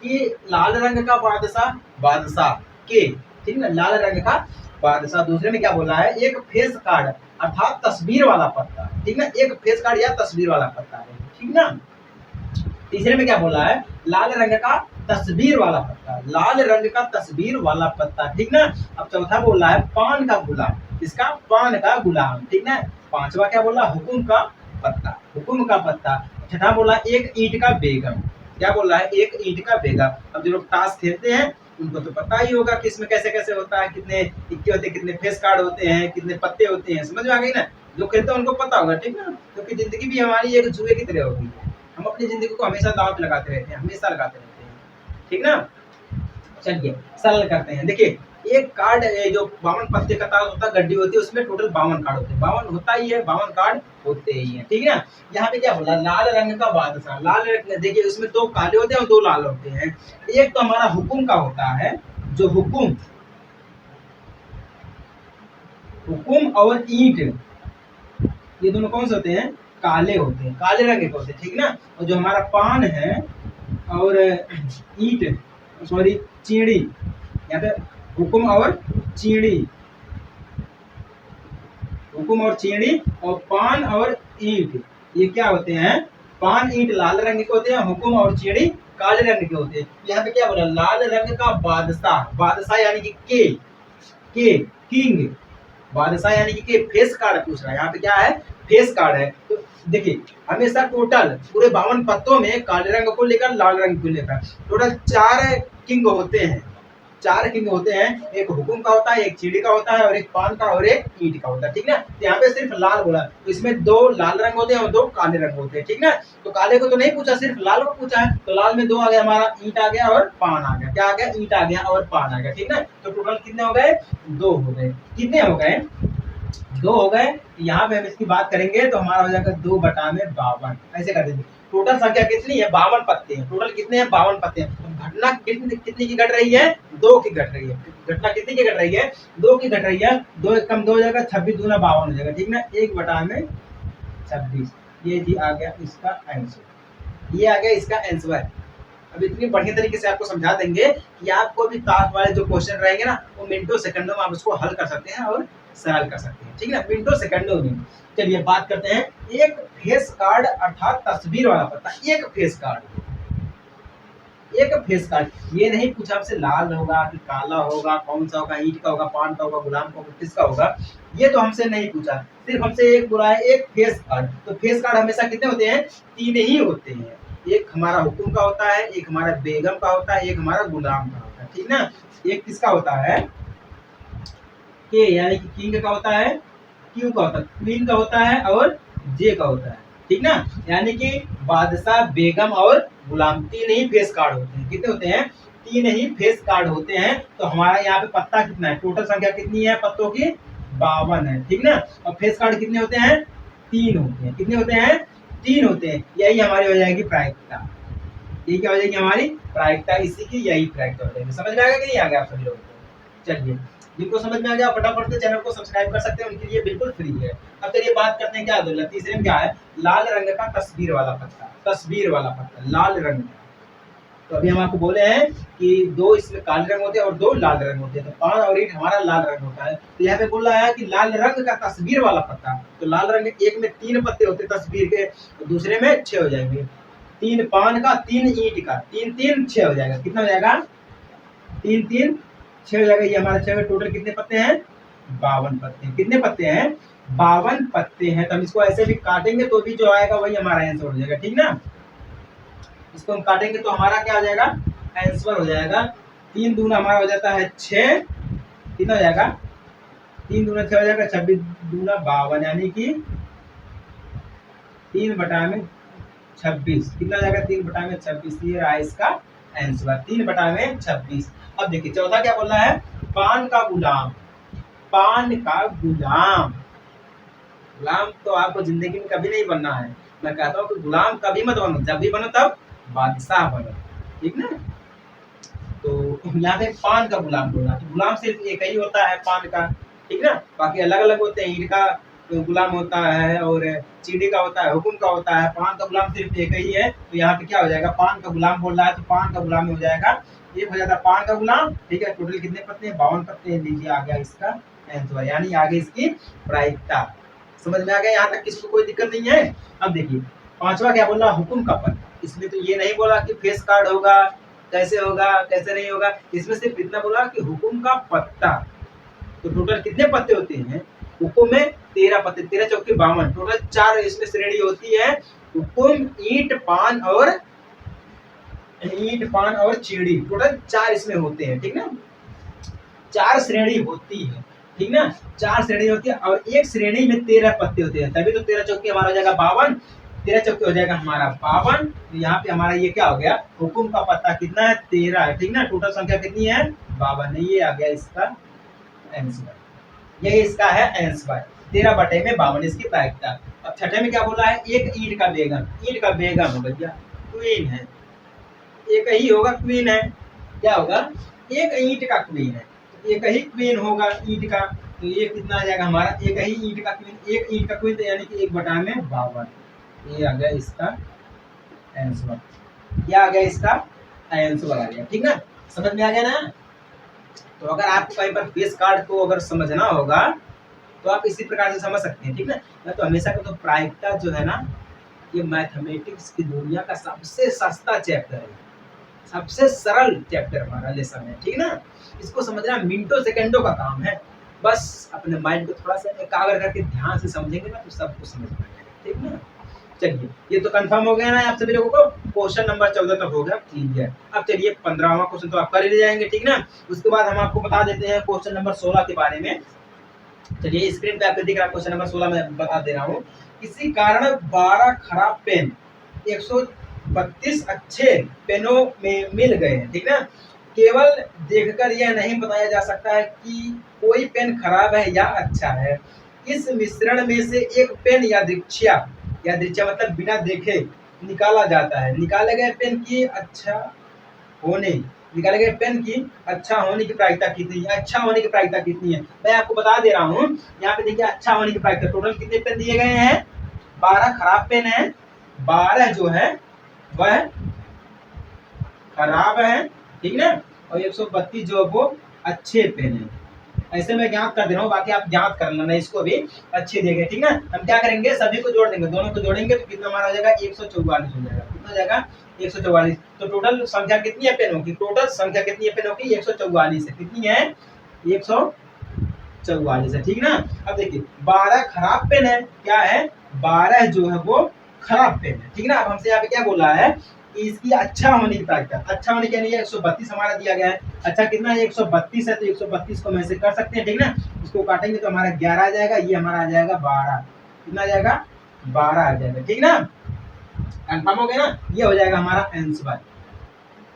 A: कि लाल रंग का बादशाह के, ठीक ना, लाल रंग का बादशाह। दूसरे में क्या बोल रहा है? एक फेस कार्ड अर्थात तस्वीर वाला पत्ता, ठीक ना, एक फेस कार्ड या तस्वीर वाला पत्ता है, ठीक ना। तीसरे में क्या बोल रहा है? लाल रंग का तस्वीर वाला पत्ता, लाल रंग का तस्वीर वाला पत्ता, ठीक ना। अब चौथा बोल रहा है पान का गुलाम, इसका पान का गुलाम, ठीक ना। पांचवा क्या बोला? हुकुम का पत्ता, हुकुम का पत्ता। छठा बोला एक ईंट का बेगम, क्या बोल रहा है? एक ईंट का बेगम। अब जो लोग ताश खेलते हैं उनको तो पता ही होगा कि इसमें कैसे कैसे होता है, कितने इक्के होते हैं, कितने फेस कार्ड होते हैं, कितने पत्ते होते हैं, समझ में आ गई ना। जो खेलते हैं उनको पता होगा, ठीक ना। क्योंकि जिंदगी भी हमारी एक जुए की तरह होगी, हम अपनी जिंदगी को हमेशा दांव पे लगाते रहते हैं, हमेशा लगाते रहते हैं, ठीक ना। चलिए सरल करते हैं। देखिए एक कार्ड जो 52 पत्ते का ताश होता है, गड्डी होती है, उसमें टोटल 52 कार्ड होते हैं, 52 होता ही है, 52 कार्ड होते ही हैं, ठीक है ना। यहाँ पे क्या बोला? लाल रंग का बादशाह, लाल रंग, देखिए उसमें 2 काले होते हैं और 2 लाल होते हैं। एक तो हमारा हुकुम का होता है, जो हुकुम और ईंट, ये दोनों कौन से होते हैं? काले होते हैं, काले रंग के होते हैं, ठीक ना। और जो हमारा पान है और ईंट, सॉरी चीड़ी, यहाँ पे हुकुम और चीड़ी, हुकुम और चीड़ी, और पान और ईंट ये क्या होते हैं? पान ईंट लाल रंग के होते हैं, हुकुम और चीड़ी काले रंग के होते हैं। यहाँ पे क्या बोला? लाल रंग का बादशाह, बादशाह यानी कि के किंग, बादशाह यानी कि फेस कार्ड पूछ रहा है। यहाँ पे क्या है? फेस कार्ड है। तो देखिए हमेशा टोटल पूरे 52 पत्तों में काले रंग को लेकर लाल रंग को लेकर टोटल 4 किंग होते हैं। 4 किंग होते हैं, एक हुकुम का होता है, एक चीड़ी का होता है, और एक पान का और एक ईंट का होता है, ठीक ना। तो यहाँ पे सिर्फ लाल बोला, तो इसमें 2 लाल रंग होते हैं और 2 काले रंग होते हैं, ठीक ना। तो काले को तो नहीं पूछा, सिर्फ लाल को पूछा है। तो लाल में 2 आ गया हमारा, ईंट आ गया और पान आ गया। क्या आ गया? ईंट आ गया और पान आ गया, ठीक ना। तो टोटल कितने हो गए? 2 हो गए। कितने हो गए? 2 हो गए। यहाँ पे हम इसकी बात करेंगे तो हमारा हो जाएगा 2/52। ऐसे कर देंगे। टोटल संख्या कितनी है? 52 पत्ते हैं। टोटल कितने हैं? 52 पत्ते हैं। घटना कितनी की घट रही है? 2 की घट रही है। घटना कितनी की घट रही है? 2 की घट रही है। 2 एक कम 2 हो जाएगा, 26 दूना 52 हो जाएगा, ठीक ना। 1/26 ये जी आ गया इसका आंसर। ये आ गया इसका आंसर। अब इतनी बढ़िया तरीके से आपको समझा देंगे कि आपको भी ताश वाले जो क्वेश्चन रहेंगे ना, वो मिनटों सेकंडों में आप उसको हल कर सकते हैं और सरल कर सकते हैं, ठीक है ना, मिनटों सेकंडों में। चलिए बात करते हैं एक फेस कार्ड अर्थात तस्वीर वाला पत्ता। एक फेस कार्ड, एक फेस कार्ड। ये नहीं पूछा आपसे लाल होगा कि काला होगा, कौन सा होगा, ईंट का होगा, पान का होगा, गुलाम का होगा, किसका होगा, ये तो हमसे नहीं पूछा। सिर्फ हमसे एक बोला है, एक फेस कार्ड। तो फेस कार्ड हमेशा कितने होते हैं? 3 ही होते हैं। एक हमारा हुकुम का होता है, एक हमारा बेगम का होता है, एक हमारा गुलाम का होता है, ठीक ना। एक किसका होता है? के यानी कि किंग का होता है, क्यू का होता है, क्वीन का होता है, और जे का होता है, ठीक ना। यानी कि बादशाह, बेगम और गुलाम 3 ही फेस कार्ड होते हैं। कितने होते हैं? 3 ही फेस कार्ड होते हैं। तो हमारा यहाँ पे पत्ता कितना है? टोटल संख्या कितनी है पत्तों की? 52 है, ठीक ना। और फेस कार्ड कितने होते हैं? 3 होते हैं। कितने होते हैं? 3 होते हैं। यही हमारी हो जाएगी प्रायिकता। ये क्या हो जाएगी? हमारी प्रायिकता। इसी की यही प्रायिकता हो जाएगी। समझ में आ गया कि नहीं आ गया आप सभी लोगों को? चलिए, जिनको समझ में आ गया फटाफट से चैनल को सब्सक्राइब कर सकते हैं, उनके लिए बिल्कुल फ्री है। अब चलिए बात करते हैं क्या बोला, तीसरे में क्या है? लाल रंग का तस्वीर वाला पत्ता। तस्वीर वाला पत्ता लाल रंग का। तो अभी हम आपको बोले हैं कि 2 इसमें काले रंग होते हैं और 2 लाल रंग होते हैं। तो पान और ईंट हमारा लाल रंग होता है। तो यहाँ पे बोल रहा है कि लाल रंग का तस्वीर वाला पत्ता। तो लाल रंग एक में 3 पत्ते होते हैं तस्वीर के, तो दूसरे में 6 हो जाएंगे। 3 पान का, 3 ईंट का, 3 3 6 हो जाएगा। कितना हो जाएगा? 3 3 6 हो जाएगा। ये हमारे 6 में टोटल कितने पत्ते हैं? 52 पत्ते। कितने पत्ते हैं? 52 पत्ते हैं। तो हम इसको ऐसे भी काटेंगे तो भी जो आएगा वही हमारा आंसर हो जाएगा, ठीक ना। इसको हम काटेंगे तो हमारा क्या हो जाएगा? आंसर हो जाएगा 3 दूना हमारा हो जाता है 6। कितना हो जाएगा? 3 दूना 6 हो जाएगा, 26 दूना 52 यानी कि 3/26। कितना हो जाएगा? 3/26। ये रहा इसका आंसर, 3/26। अब देखिए चौथा क्या बोल रहा है? पान का गुलाम। पान का गुलाम। गुलाम तो आपको जिंदगी में कभी नहीं बनना है। मैं कहता हूँ कि गुलाम कभी मत बनो, जब भी बनो तब बादशाह बनो, ठीक ना। तो यहाँ पे पान का गुलाम बोला, तो गुलाम सिर्फ एक ही होता है पान का, ठीक ना। बाकी अलग अलग होते हैं। ईंट का गुलाम होता है और चीनी का होता है, हुकुम का होता है। पान का गुलाम सिर्फ एक ही है। तो यहाँ पे क्या हो जाएगा? पान का गुलाम बोल रहा है, तो पान का गुलाम हो जाएगा, एक हो जाता है पान का गुलाम, ठीक है। टोटल कितने पत्ते हैं? 52 पत्ते हैं। लीजिए आ गया इसका आंसर, यानी आगे इसकी प्रायिकता। समझ में आ गया? यहाँ तक किसी को कोई दिक्कत नहीं है। अब देखिए पांचवा क्या बोल रहा? हुकुम का पत्ता। इसमें तो ये नहीं बोला कि फेस कार्ड होगा, कैसे होगा, कैसे नहीं होगा। इसमें सिर्फ इतना बोला कि हुकुम का पत्ता। तो टोटल कितने पत्ते होते हैं? हुकुम में 13 पत्ते, 13 चौके 52। टोटल 4 इसमें श्रेणी होती है। हुकुम, ईंट, पान और चीड़ी। टोटल 4 इसमें होते हैं, ठीक ना। 4 श्रेणी होती है, ठीक ना। 4 श्रेणी होती है और एक श्रेणी में 13 पत्ते होते हैं, तभी तो 13 चौके हमारा हो जाएगा 52। 13 चौके हो जाएगा हमारा 52। तो यहाँ पे हमारा ये क्या हो गया? हुकुम का पत्ता कितना है? 13 है, ठीक ना। टोटल संख्या कितनी है? 52। ये आ गया इसका आंसर। यही इसका है आंसर, 13/52 इसकी प्रायिकता। अब छठे में क्या बोला है? एक ईंट का बेगम। ईंट का बेगम हो भैया, क्वीन है। एक ही होगा, क्वीन है। क्या होगा? एक ईंट का क्वीन है, एक ही क्वीन होगा ईंट का। तो ये कितना आ जाएगा हमारा? एक ही ईंट का क्वीन, एक ईंट का क्वीन, तो यानी कि 1/52। ये आ गया इसका आंसर। क्या आ गया इसका आंसर? आ गया, ठीक ना। समझ में आ गया ना। तो अगर आपको कहीं पर फेस कार्ड को अगर समझना होगा तो आप इसी प्रकार से समझ सकते हैं, ठीक ना। मैं तो हमेशा कहता हूँ प्रायिकता जो है ना, ये मैथमेटिक्स की दुनिया का सबसे सस्ता चैप्टर है, सबसे सरल चैप्टर हमारा लेसन है, ठीक ना। इसको समझना मिनटों सेकंडों का काम है, बस अपने माइंड को थोड़ा सा एकाग्र करके ध्यान से समझेंगे ना तो सब कुछ समझ में आएगा, ठीक ना। चलिए ये तो कंफर्म हो गया ना आप सभी लोगों को, क्वेश्चन नंबर 14 तक हो गया क्लियर। अब चलिए 15वां क्वेश्चन तो आप कर ही ले जाएंगे, ठीक ना। उसके बाद हम आपको बता देते हैं क्वेश्चन नंबर 16 के बारे में। चलिए स्क्रीन पे आपको दिख रहा क्वेश्चन नंबर 16 में बता दे रहा हूँ। किसी कारण 12 खराब पेन 132 अच्छे पेनों में मिल गए हैं, ठीक ना। केवल देखकर यह नहीं बताया जा सकता है कि कोई पेन खराब है या अच्छा है। इस मिश्रण में से एक पेन यादृच्छिक मतलब बिना देखे निकाला जाता है। होने निकाले गए पेन की अच्छा होने की प्रायिकता कितनी है? अच्छा होने की प्रायिकता कितनी है मैं आपको बता दे रहा हूँ। यहाँ पे देखिए अच्छा होने की प्रायिकता टोटल कितने पेन दिए गए हैं? 12 खराब पेन है, 12 जो है वह खराब है, ठीक ना, और 132 जो वो अच्छे पेन है। ऐसे मैं ज्ञात कर दे रहा हूँ, बाकी आप ज्ञात कर लेना इसको भी, अच्छे दिए गए, ठीक ना। हम क्या करेंगे, सभी को जोड़ देंगे, दोनों को जोड़ेंगे तो कितना हमारा हो जाएगा 144 हो जाएगा। कितना हो जाएगा 144। तो टोटल संख्या कितनी है पेनों की? टोटल संख्या कितनी है पेनों की? 144 है। कितनी है? 144 है, ठीक ना। अब देखिए 12 खराब पेन है, क्या है 12 जो है वो खराब पेन है, ठीक ना। अब हमसे यहाँ पे क्या बोला है कि इसकी अच्छा होने की प्रायिकता, अच्छा होने के लिए 132 हमारा दिया गया है। अच्छा कितना है 132 है, तो 132 को हम ऐसे कर सकते हैं, ठीक ना। इसको काटेंगे तो हमारा 11 आ जाएगा, ये हमारा आ जाएगा 12। कितना आ जाएगा? 12 आ जाएगा, ठीक ना। कंफर्म हो गया ना, ये हो जाएगा हमारा आंसर।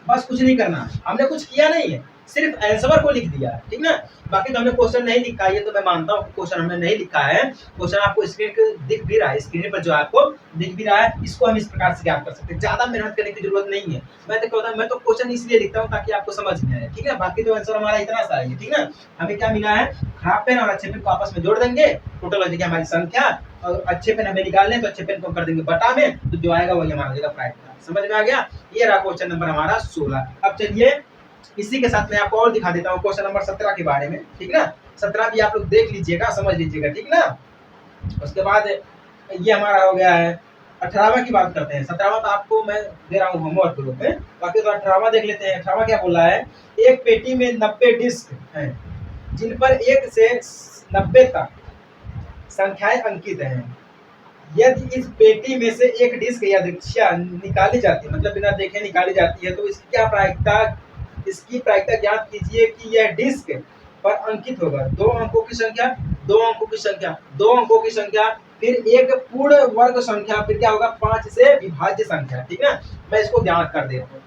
A: बस कुछ नहीं करना, हमने कुछ किया नहीं है, सिर्फ आंसर को लिख दिया है, ठीक ना। बाकी तो हमने क्वेश्चन नहीं लिखा है, ये तो मैं मानता हूँ क्वेश्चन हमने नहीं लिखा है। क्वेश्चन आपको स्क्रीन पे दिख भी रहा है, स्क्रीन पर जो आपको दिख भी रहा है, इसको हम इस प्रकार से ज्ञात कर सकते हैं, ज्यादा मेहनत करने की जरूरत नहीं है। मैं तो क्वेश्चन इसलिए लिखता हूँ ताकि आपको समझ में आए, ठीक है। बाकी तो आंसर हमारा इतना सा है, ठीक ना। हमें क्या मिला है, खराब पेन और अच्छे पेन को आपस में जोड़ देंगे, टोटल हो जाएगी हमारी संख्या, और अच्छे पेन हमें निकालने तो अच्छे पेन को कर देंगे बटा में, तो जो आएगा वही हमारा हो जाएगा प्रायिकता। समझ में आ गया? ये रहा क्वेश्चन नंबर हमारा 16। अब चलिए इसी के साथ मैं आपको और दिखा देता हूँ क्वेश्चन नंबर 17 के बारे में, ठीक ना। 17 भी आप लोग देख लीजिएगा, समझ लीजिएगा, ठीक ना। उसके बाद ये हमारा हो गया है। 18वां की बात करते हैं। 17वां तो आपको मैं दे रहा हूँ होमवर्क के रूप में, बाकी तो 18वां देख लेते हैं। 18वां क्या बोला है, एक पेटी में 90 डिस्क हैं जिन पर 1 से 90 तक संख्याएं अंकित हैं। यदि इस पेटी में से एक डिस्क यादृच्छिक निकाली जाती है, मतलब बिना देखे निकाली जाती है, तो इसकी प्रायिकता ज्ञात कीजिए कि यह डिस्क पर अंकित होगा 2 अंकों की संख्या, 2 अंकों की संख्या, 2 अंकों की संख्या, फिर एक पूर्ण वर्ग संख्या, फिर क्या होगा 5 से विभाज्य संख्या, ठीक ना। मैं इसको ज्ञात कर देता हूँ,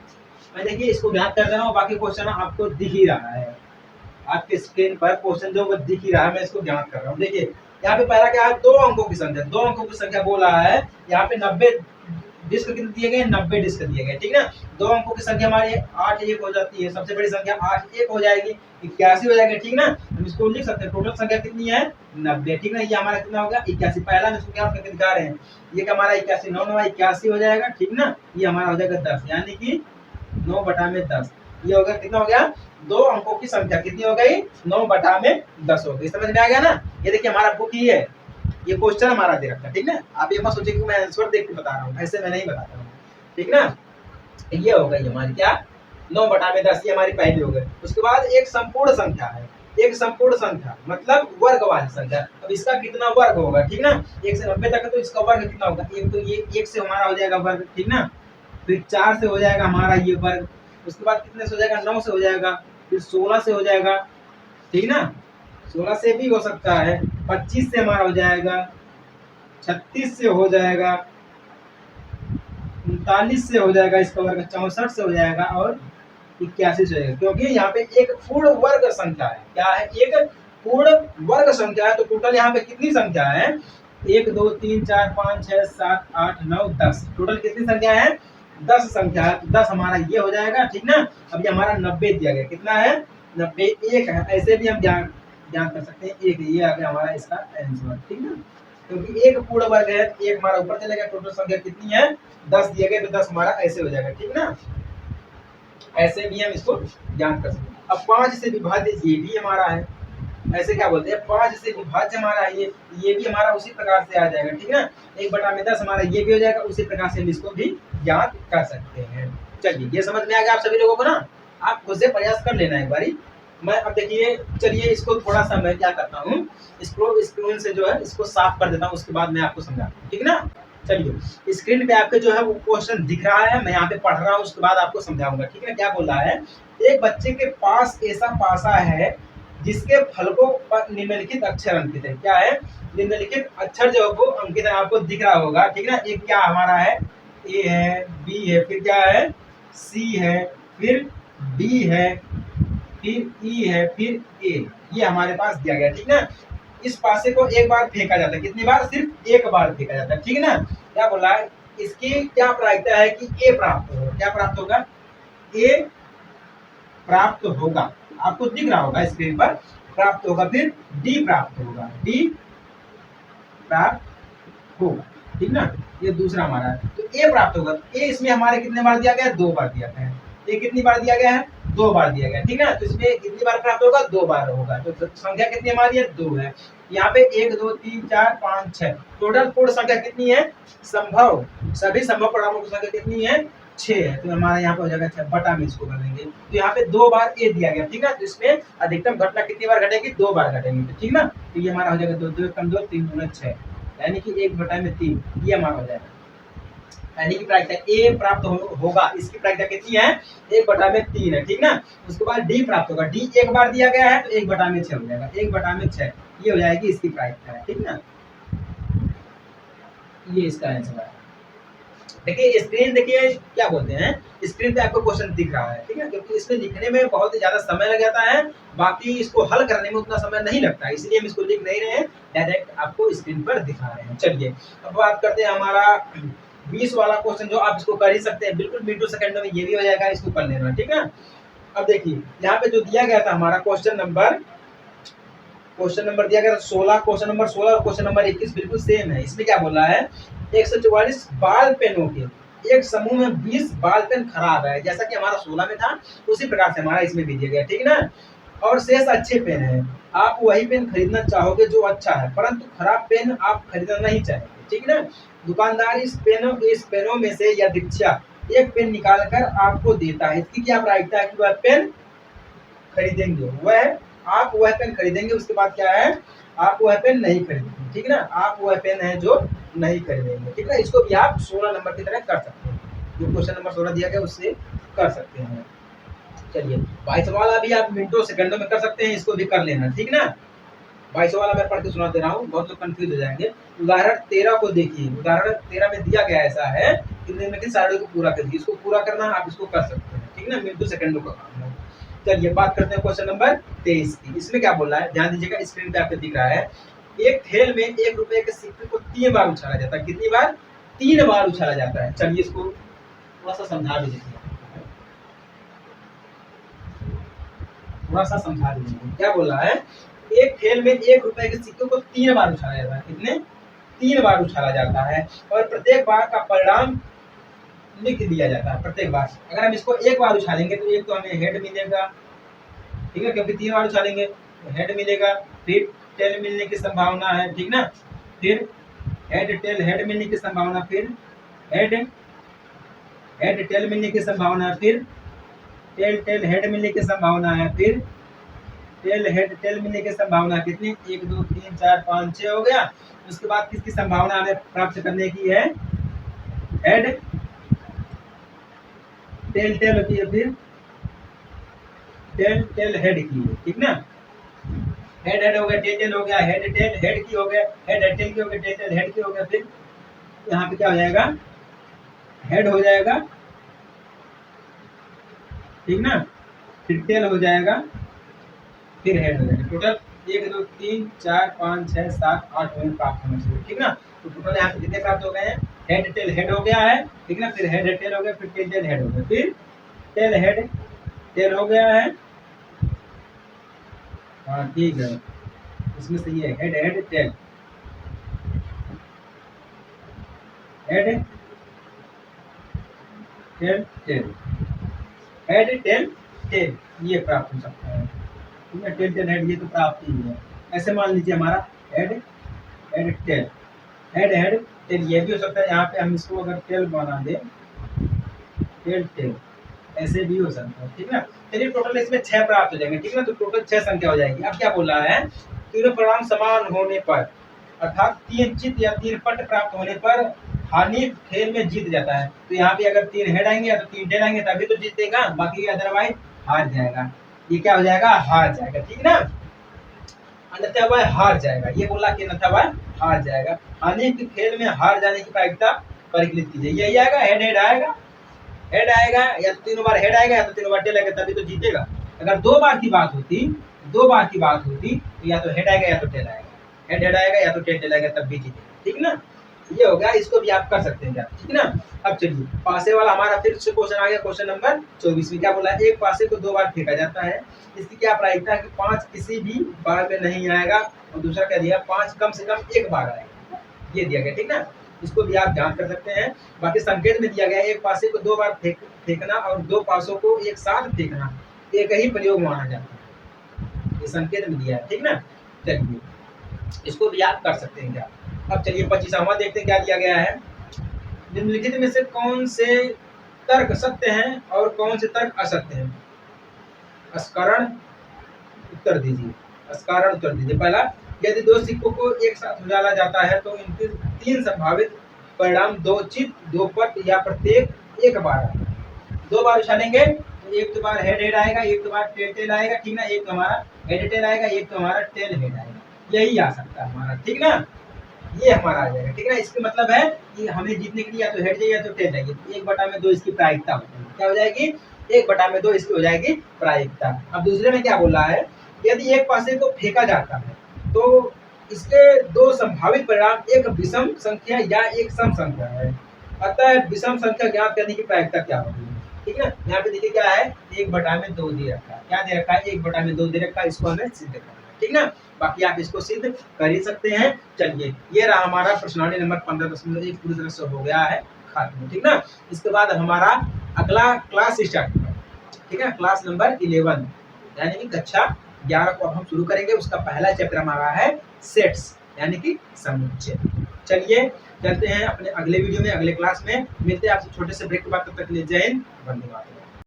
A: मैं देखिए इसको ज्ञात कर दे रहा हूँ, बाकी क्वेश्चन आपको दिख ही रहा है आपके स्क्रीन पर, क्वेश्चन जो वो दिख ही रहा है, मैं इसको ज्ञात कर रहा हूँ। देखिए यहाँ पे पहला क्या है, 2 अंकों की संख्या, 2 अंकों की संख्या बोला है। यहाँ पे 90 डिस्क कितने दिए गए? 90 डिस्क दिए गए, ठीक ना। 2 अंकों की संख्या हमारी 8 1 हो जाती है, सबसे बड़ी संख्या 8 1 हो जाएगी, 81 हो जाएगा, ठीक ना। हम इसको लिख सकते हैं, टोटल संख्या कितनी है 90, ठीक ना। ये हमारा कितना होगा 81, पहला हम इसको क्या करके दिखा रहे हैं, ये हमारा 81 9 9 81 हो जाएगा, ठीक ना। ये हमारा हो जाएगा 10, यानी कि 9/10। ये हो गया, कितना हो गया 2 अंकों की संख्या कितनी हो गई 9/10 हो गई। समझ में आ गया ना। ये देखिए हमारा बुक ही है, ये क्वेश्चन हमारा दे रखा है, ठीक ना। आप ये मत सोचिए कि मैं आंसर देख के बता रहा हूँ, ऐसे मैं नहीं बताता हूँ, ठीक ना। ये हो गई हमारी क्या 9/10, ये हमारी पहली हो गई। उसके बाद एक संपूर्ण संख्या है, एक संपूर्ण संख्या मतलब वर्ग वाली संख्या। अब इसका कितना वर्ग होगा, ठीक ना। 1 से 90 तक है तो इसका वर्ग कितना होगा, एक तो ये 1 से हमारा हो जाएगा वर्ग, ठीक ना। फिर 4 से हो जाएगा हमारा ये वर्ग, उसके बाद कितने से हो जाएगा 9 से हो जाएगा, फिर 16 से हो जाएगा, ठीक ना। 16 से भी हो सकता है, 25 से हमारा हो जाएगा, 36 से हो जाएगा, 39 से हो जाएगा इसका वर्ग, 64 से हो जाएगा, और 81 से हो जाएगा। क्योंकि यहाँ पे एक पूर्ण वर्ग संख्या है, क्या है एक पूर्ण वर्ग संख्या है। तो टोटल यहाँ पे कितनी संख्या है 1 2 3 4 5 6 7 8 9 10, टोटल कितनी संख्या है 10 संख्या है। तो 10 हमारा ये हो जाएगा, ठीक ना। अब ये हमारा 90 दिया गया, कितना है 90, 1 है, ऐसे भी हम ज्ञान कर सकते हैं, 1 ये आ गया हमारा इसका आंसर, ठीक ना। क्योंकि एक पूर्ण वर्ग है, एक हमारा ऊपर चलेगा, टोटल संख्या कितनी है 10 दिए गए, तो 10 हमारा ऐसे हो जाएगा, ठीक ना। ऐसे भी हम इसको ज्ञात कर सकते हैं। अब 5 से विभाजित ये भी हमारा है, ऐसे क्या बोलते हैं 5 से विभाज्य हमारा ये भी हमारा उसी प्रकार से आ जाएगा, ठीक है ना। 1/10 हमारा ये भी हो जाएगा, उसी प्रकार से हम इसको भी ज्ञात कर सकते हैं। चलिए ये समझ में आ गया आप सभी लोगों को ना, आप खुद से प्रयास कर लेना एक बारी। मैं अब देखिए, चलिए इसको थोड़ा सा मैं क्या करता हूँ, इसको स्क्रीन से जो है इसको साफ कर देता हूँ, उसके बाद मैं आपको समझाता हूँ, ठीक है ना। चलिए स्क्रीन पे आपके जो है वो क्वेश्चन दिख रहा है, मैं यहाँ पे पढ़ रहा हूँ, उसके बाद आपको समझाऊंगा, ठीक है। क्या बोल रहा है, एक बच्चे के पास ऐसा पासा है जिसके फलकों पर निम्नलिखित अक्षर अंकित है। क्या है, निम्नलिखित अक्षर जो वो अंकित है, आपको दिख रहा होगा, ठीक है ना। एक क्या हमारा है, ए है, बी है, फिर क्या है, सी है, फिर डी है, फिर ई है, फिर ए, ये हमारे पास दिया गया, ठीक ना। इस पासे को एक बार फेंका जाता है, कितनी बार, सिर्फ एक बार फेंका जाता है, ठीक है ना। क्या बोला है, इसकी क्या प्रायिकता है कि ए प्राप्त होगा। क्या प्राप्त होगा, ए प्राप्त होगा, आपको दिख रहा होगा स्क्रीन पर, प्राप्त होगा, फिर डी प्राप्त होगा, डी प्राप्त होगा, ठीक ना। ये दूसरा हमारा है, तो ए प्राप्त होगा। ए इसमें हमारे कितने बार दिया गया है, 2 बार दिया गया है। ए कितनी बार दिया गया है, 2 बार दिया गया है, ठीक ना। तो इसमें कितनी बार प्राप्त होगा, 2 बार होगा। तो संख्या कितनी हमारी है, 2 है। यहाँ पे 1 2 3 4 5 6 टोटल पूर्ण संख्या कितनी है, संभव सभी संभव परिणामों की संख्या कितनी है, 6 है। तो हमारा यहाँ पे हो जाएगा 6 बटा में इसको कर देंगे, तो यहाँ पे 2 बार ए दिया गया, ठीक है। तो इसमें अधिकतम घटना कितनी बार घटेगी, 2 बार घटेगी, ठीक ना। तो ये हमारा हो जाएगा 2 2 कम 2 3 गुना 6, यानी कि 1/3, ये हमारा हो जाएगा। यानी कि प्रायिकता ए प्राप्त होगा, इसकी प्रायिकता कितनी है, 1/3 है, ठीक ना। उसके बाद डी प्राप्त होगा, डी एक बार दिया गया है तो 1/6 हो जाएगा, 1/6 ये हो जाएगी इसकी प्रायिकता है, ठीक ना। ये इसका आंसर है। देखिए स्क्रीन, देखिए क्या बोलते हैं, स्क्रीन पे आपको क्वेश्चन दिख रहा है, ठीक है, क्योंकि इसमें लिखने में बहुत ही ज्यादा समय लग जाता है, बाकी इसको हल करने में उतना समय नहीं लगता है, इसलिए हम इसको लिख नहीं रहे हैं, डायरेक्ट आपको स्क्रीन पर दिखा रहे हैं। चलिए अब बात करते हैं हमारा 20 वाला क्वेश्चन, जो आप इसको कर ही सकते हैं, बिल्कुल मिनटों सेकंडों में ये भी हो जाएगा, इसको कर लेना, ठीक है। अब देखिए यहाँ पे जो दिया गया था हमारा क्वेश्चन नंबर दिया गया 16, क्वेश्चन नंबर 16 और क्वेश्चन नंबर 21 बिल्कुल सेम है। इसमें क्या बोल रहा है, 144 बाल पेनों के एक समूह में 20 बाल पेन खराब है, जैसा कि हमारा 16 में था उसी प्रकार से हमारा इसमें भी दिया गया, ठीक है ना। और शेष अच्छे पेन है, आप वही पेन खरीदना चाहोगे जो अच्छा है, परंतु खराब पेन आप खरीदना नहीं चाहेंगे, ठीक है ना। दुकानदार इस पेनों में से यदृच्छा एक पेन निकाल कर आपको देता है, इसकी क्या प्रायिकता है कि वह पेन खरीदेंगे, आप वह पेन खरीदेंगे। उसके बाद क्या है, आप वह पेन नहीं खरीदेंगे, ठीक है ना। आप वह पेन है जो नहीं खरीदेंगे, ठीक है। इसको भी आप 16 नंबर की तरह कर सकते हैं, जो क्वेश्चन नंबर 16 दिया गया उससे कर सकते हैं। चलिए 22 वाला भी आप मिनटों सेकंडों में कर सकते हैं, इसको भी कर लेना, ठीक ना। 22 वाला मैं पढ़ के सुना दे रहा हूँ, बहुत लोग कंफ्यूज हो जाएंगे। उदाहरण 13 को देखिए, उदाहरण 13 में दिया गया ऐसा है कि निम्नलिखित सारणी को पूरा करिए, इसको पूरा करना आप इसको कर सकते हैं, ठीक है ना, मिनटों सेकंडों का काम है। चलिए बात करते हैं क्वेश्चन नंबर 23 की। इसमें क्या बोल रहा है, ध्यान दीजिएगा, स्क्रीन पे आपको दिख रहा है, एक खेल में 1 रुपए के सिक्के को 3 बार उछाला जाता है, कितनी बार, 3 बार उछाला जाता है। चलिए इसको थोड़ा सा समझा भी दीजिए, थोड़ा सा समझा दीजिए। क्या बोल रहा है, एक खेल में 1 रुपए के सिक्के को 3 बार उछाला जाता है, कितने, 3 बार उछाला जाता है, और प्रत्येक बार का परिणाम लिख दिया जाता है। प्रत्येक बार अगर हम इसको एक बार उछालेंगे तो एक तो हमें हेड मिलेगा, ठीक है, क्योंकि 3 बार उछालेंगे तो हेड मिलेगा, फिर टेल मिलने की संभावना है, ठीक ना, फिर हेड टेल हेड मिलने की संभावना, फिर हेड हेड टेल मिलने की संभावना है, फिर टेल टेल हेड मिलने की संभावना है, फिर टेल हेड टेल मिलने की संभावना कितनी, 1 2 3 4 5 6 हो गया। उसके बाद किसकी संभावना हमें प्राप्त करने की है, हेड टेल टेल होती है, फिर टेल टेल हेड की है, ठीक ना। हेड हेड हो गया, टेल टेल हो गया, हेड टेल हेड की हो गया, हेड हेड टेल की हो गया, टेल टेल हेड की हो गया, फिर यहाँ पे क्या हो जाएगा, हेड हो जाएगा, ठीक ना, फिर टेल हो जाएगा, फिर हेड हो जाएगा। टोटल 1 2 3 4 5 6 7 8 में प्राप्त होना चाहिए, ठीक ना। तो टोटल यहाँ पे कितने प्राप्त हो गए हैं, हेड टेल हेड हो गया है, ठीक ना, फिर हेड टेल हो गया, फिर टेल टेल हेड हो गया, फिर टेल हेड टेल हो गया है, हाँ ठीक है, इसमें सही है, head head tail head tail tail head tail tail, ये प्राप्त हो सकता है, ठीक है, टेल टेल हेड ये तो प्राप्त ही है। ऐसे मान लीजिए हमारा head head tail, head head tell ये भी हो सकता है। यहाँ पे हम इसको अगर टेल बना दें, टेल टेल ऐसे भी हो सकता है, ठीक है। चलिए टोटल इसमें 6 प्राप्त हो जाएंगे, ठीक है। तो टोटल 6 संख्या हो जाएगी। अब क्या बोल रहा है, तीनों परिणाम समान होने पर अर्थात 3 चित या 3 पट प्राप्त होने पर हानि खेल में जीत जाता है। तो यहाँ पे अगर 3 हेड आएंगे या तो 3 टेल आएंगे तभी तो जीतेगा, बाकी अदरवाइज हार जाएगा। ये क्या हो जाएगा, हार जाएगा, ठीक ना। अन्यथा वह हार जाएगा, ये बोला कि अन्यथा वह हार जाएगा। हानि के खेल में हार जाने की प्रायिकता परिकलित कीजिए। यही आएगा, हेड हेड आएगा, हेड आएगा या तो 3 बार हेड आएगा या तो 3 बार टेल आएगा तभी तो जीतेगा। अगर 2 बार की बात होती, 2 बार की बात होती तो या तो हेड आएगा या तो टेल आएगा, हेड हेड आएगा या तो टेल टेल आएगा तब भी जीतेगा, ठीक ना। ये हो गया, इसको भी आप कर सकते हैं, ठीक ना। अब चलिए पासे वाला हमारा फिर से क्वेश्चन आ गया, क्वेश्चन नंबर 24 में क्या बोला है, एक पासे को 2 बार फेंका जाता है, इसकी क्या प्रायिकता है कि 5 किसी भी बार में नहीं आएगा, और दूसरा क्या दिया 5 कम से कम एक बार आएगा, ये दिया गया, ठीक ना। इसको भी आप ध्यान कर सकते हैं। बाकी संकेत में दिया गया है एक पासे को 2 बार फेंकना और 2 पासों को एक साथ फेंकना एक ही प्रयोग माना जाता है, ये संकेत में दिया है, ठीक ना। चलिए इसको भी आप कर सकते हैं क्या। अब चलिए 25वां देखते हैं क्या दिया गया है। निम्नलिखित में से कौन से तर्क सत्य हैं और कौन से तर्क असत्य हैं, स्पष्टीकरण उत्तर दीजिए, स्पष्टीकरण उत्तर दीजिए। पहला, यदि 2 सिक्कों को एक साथ उछाला जाता है तो इनके 3 संभावित परिणाम 2 चित, 2 पट या प्रत्येक एक बार आएगा। 2 बार उछालेंगे तो एक तो बार हेड हेड आएगा, एक तो बार टेल टेल आएगा, ठीक ना। एक तो हमारा हेड टेल आएगा, एक तो हमारा टेल हेड आएगा, यही आ सकता है हमारा, ठीक ना। ये हमारा आ जाएगा, ठीक है। इसका मतलब है कि हमें जीतने के लिए या तो हेड चाहिए या तो टेल चाहिए। 1/2 इसकी प्रायिकता होती है, क्या हो जाएगी, 1/2 इसकी हो जाएगी प्रायिकता। अब दूसरे में क्या बोल रहा है, यदि एक पासे को फेंका जाता है तो इसके 2 संभावित परिणाम एक विषम संख्या या एक सम संख्या है, अतः विषम संख्या ज्ञात करने की प्रायिकता क्या होगी, ठीक है। यहाँ पे देखिए क्या है, 1/2 दे रखा है, क्या दे रखा है, 1/2 दे रखा है, इसको हमें सिद्ध करना है, ठीक ना। बाकी आप इसको सिद्ध कर ही सकते हैं। चलिए ये रहा हमारा प्रश्नावली नंबर 15.1 पूरी तरह से हो गया है खात्मा, ठीक ना। इसके बाद हमारा अगला क्लास स्टार्ट होगा, ठीक है, क्लास नंबर 11 यानी कि कक्षा 11 को हम शुरू करेंगे। उसका पहला चैप्टर हमारा है सेट्स यानी कि समुच्चय। चलिए चलते हैं अपने अगले वीडियो में, अगले क्लास में मिलते हैं आपसे छोटे से ब्रेक के बाद। तब तक के लिए जय हिंद, वंदे मातरम।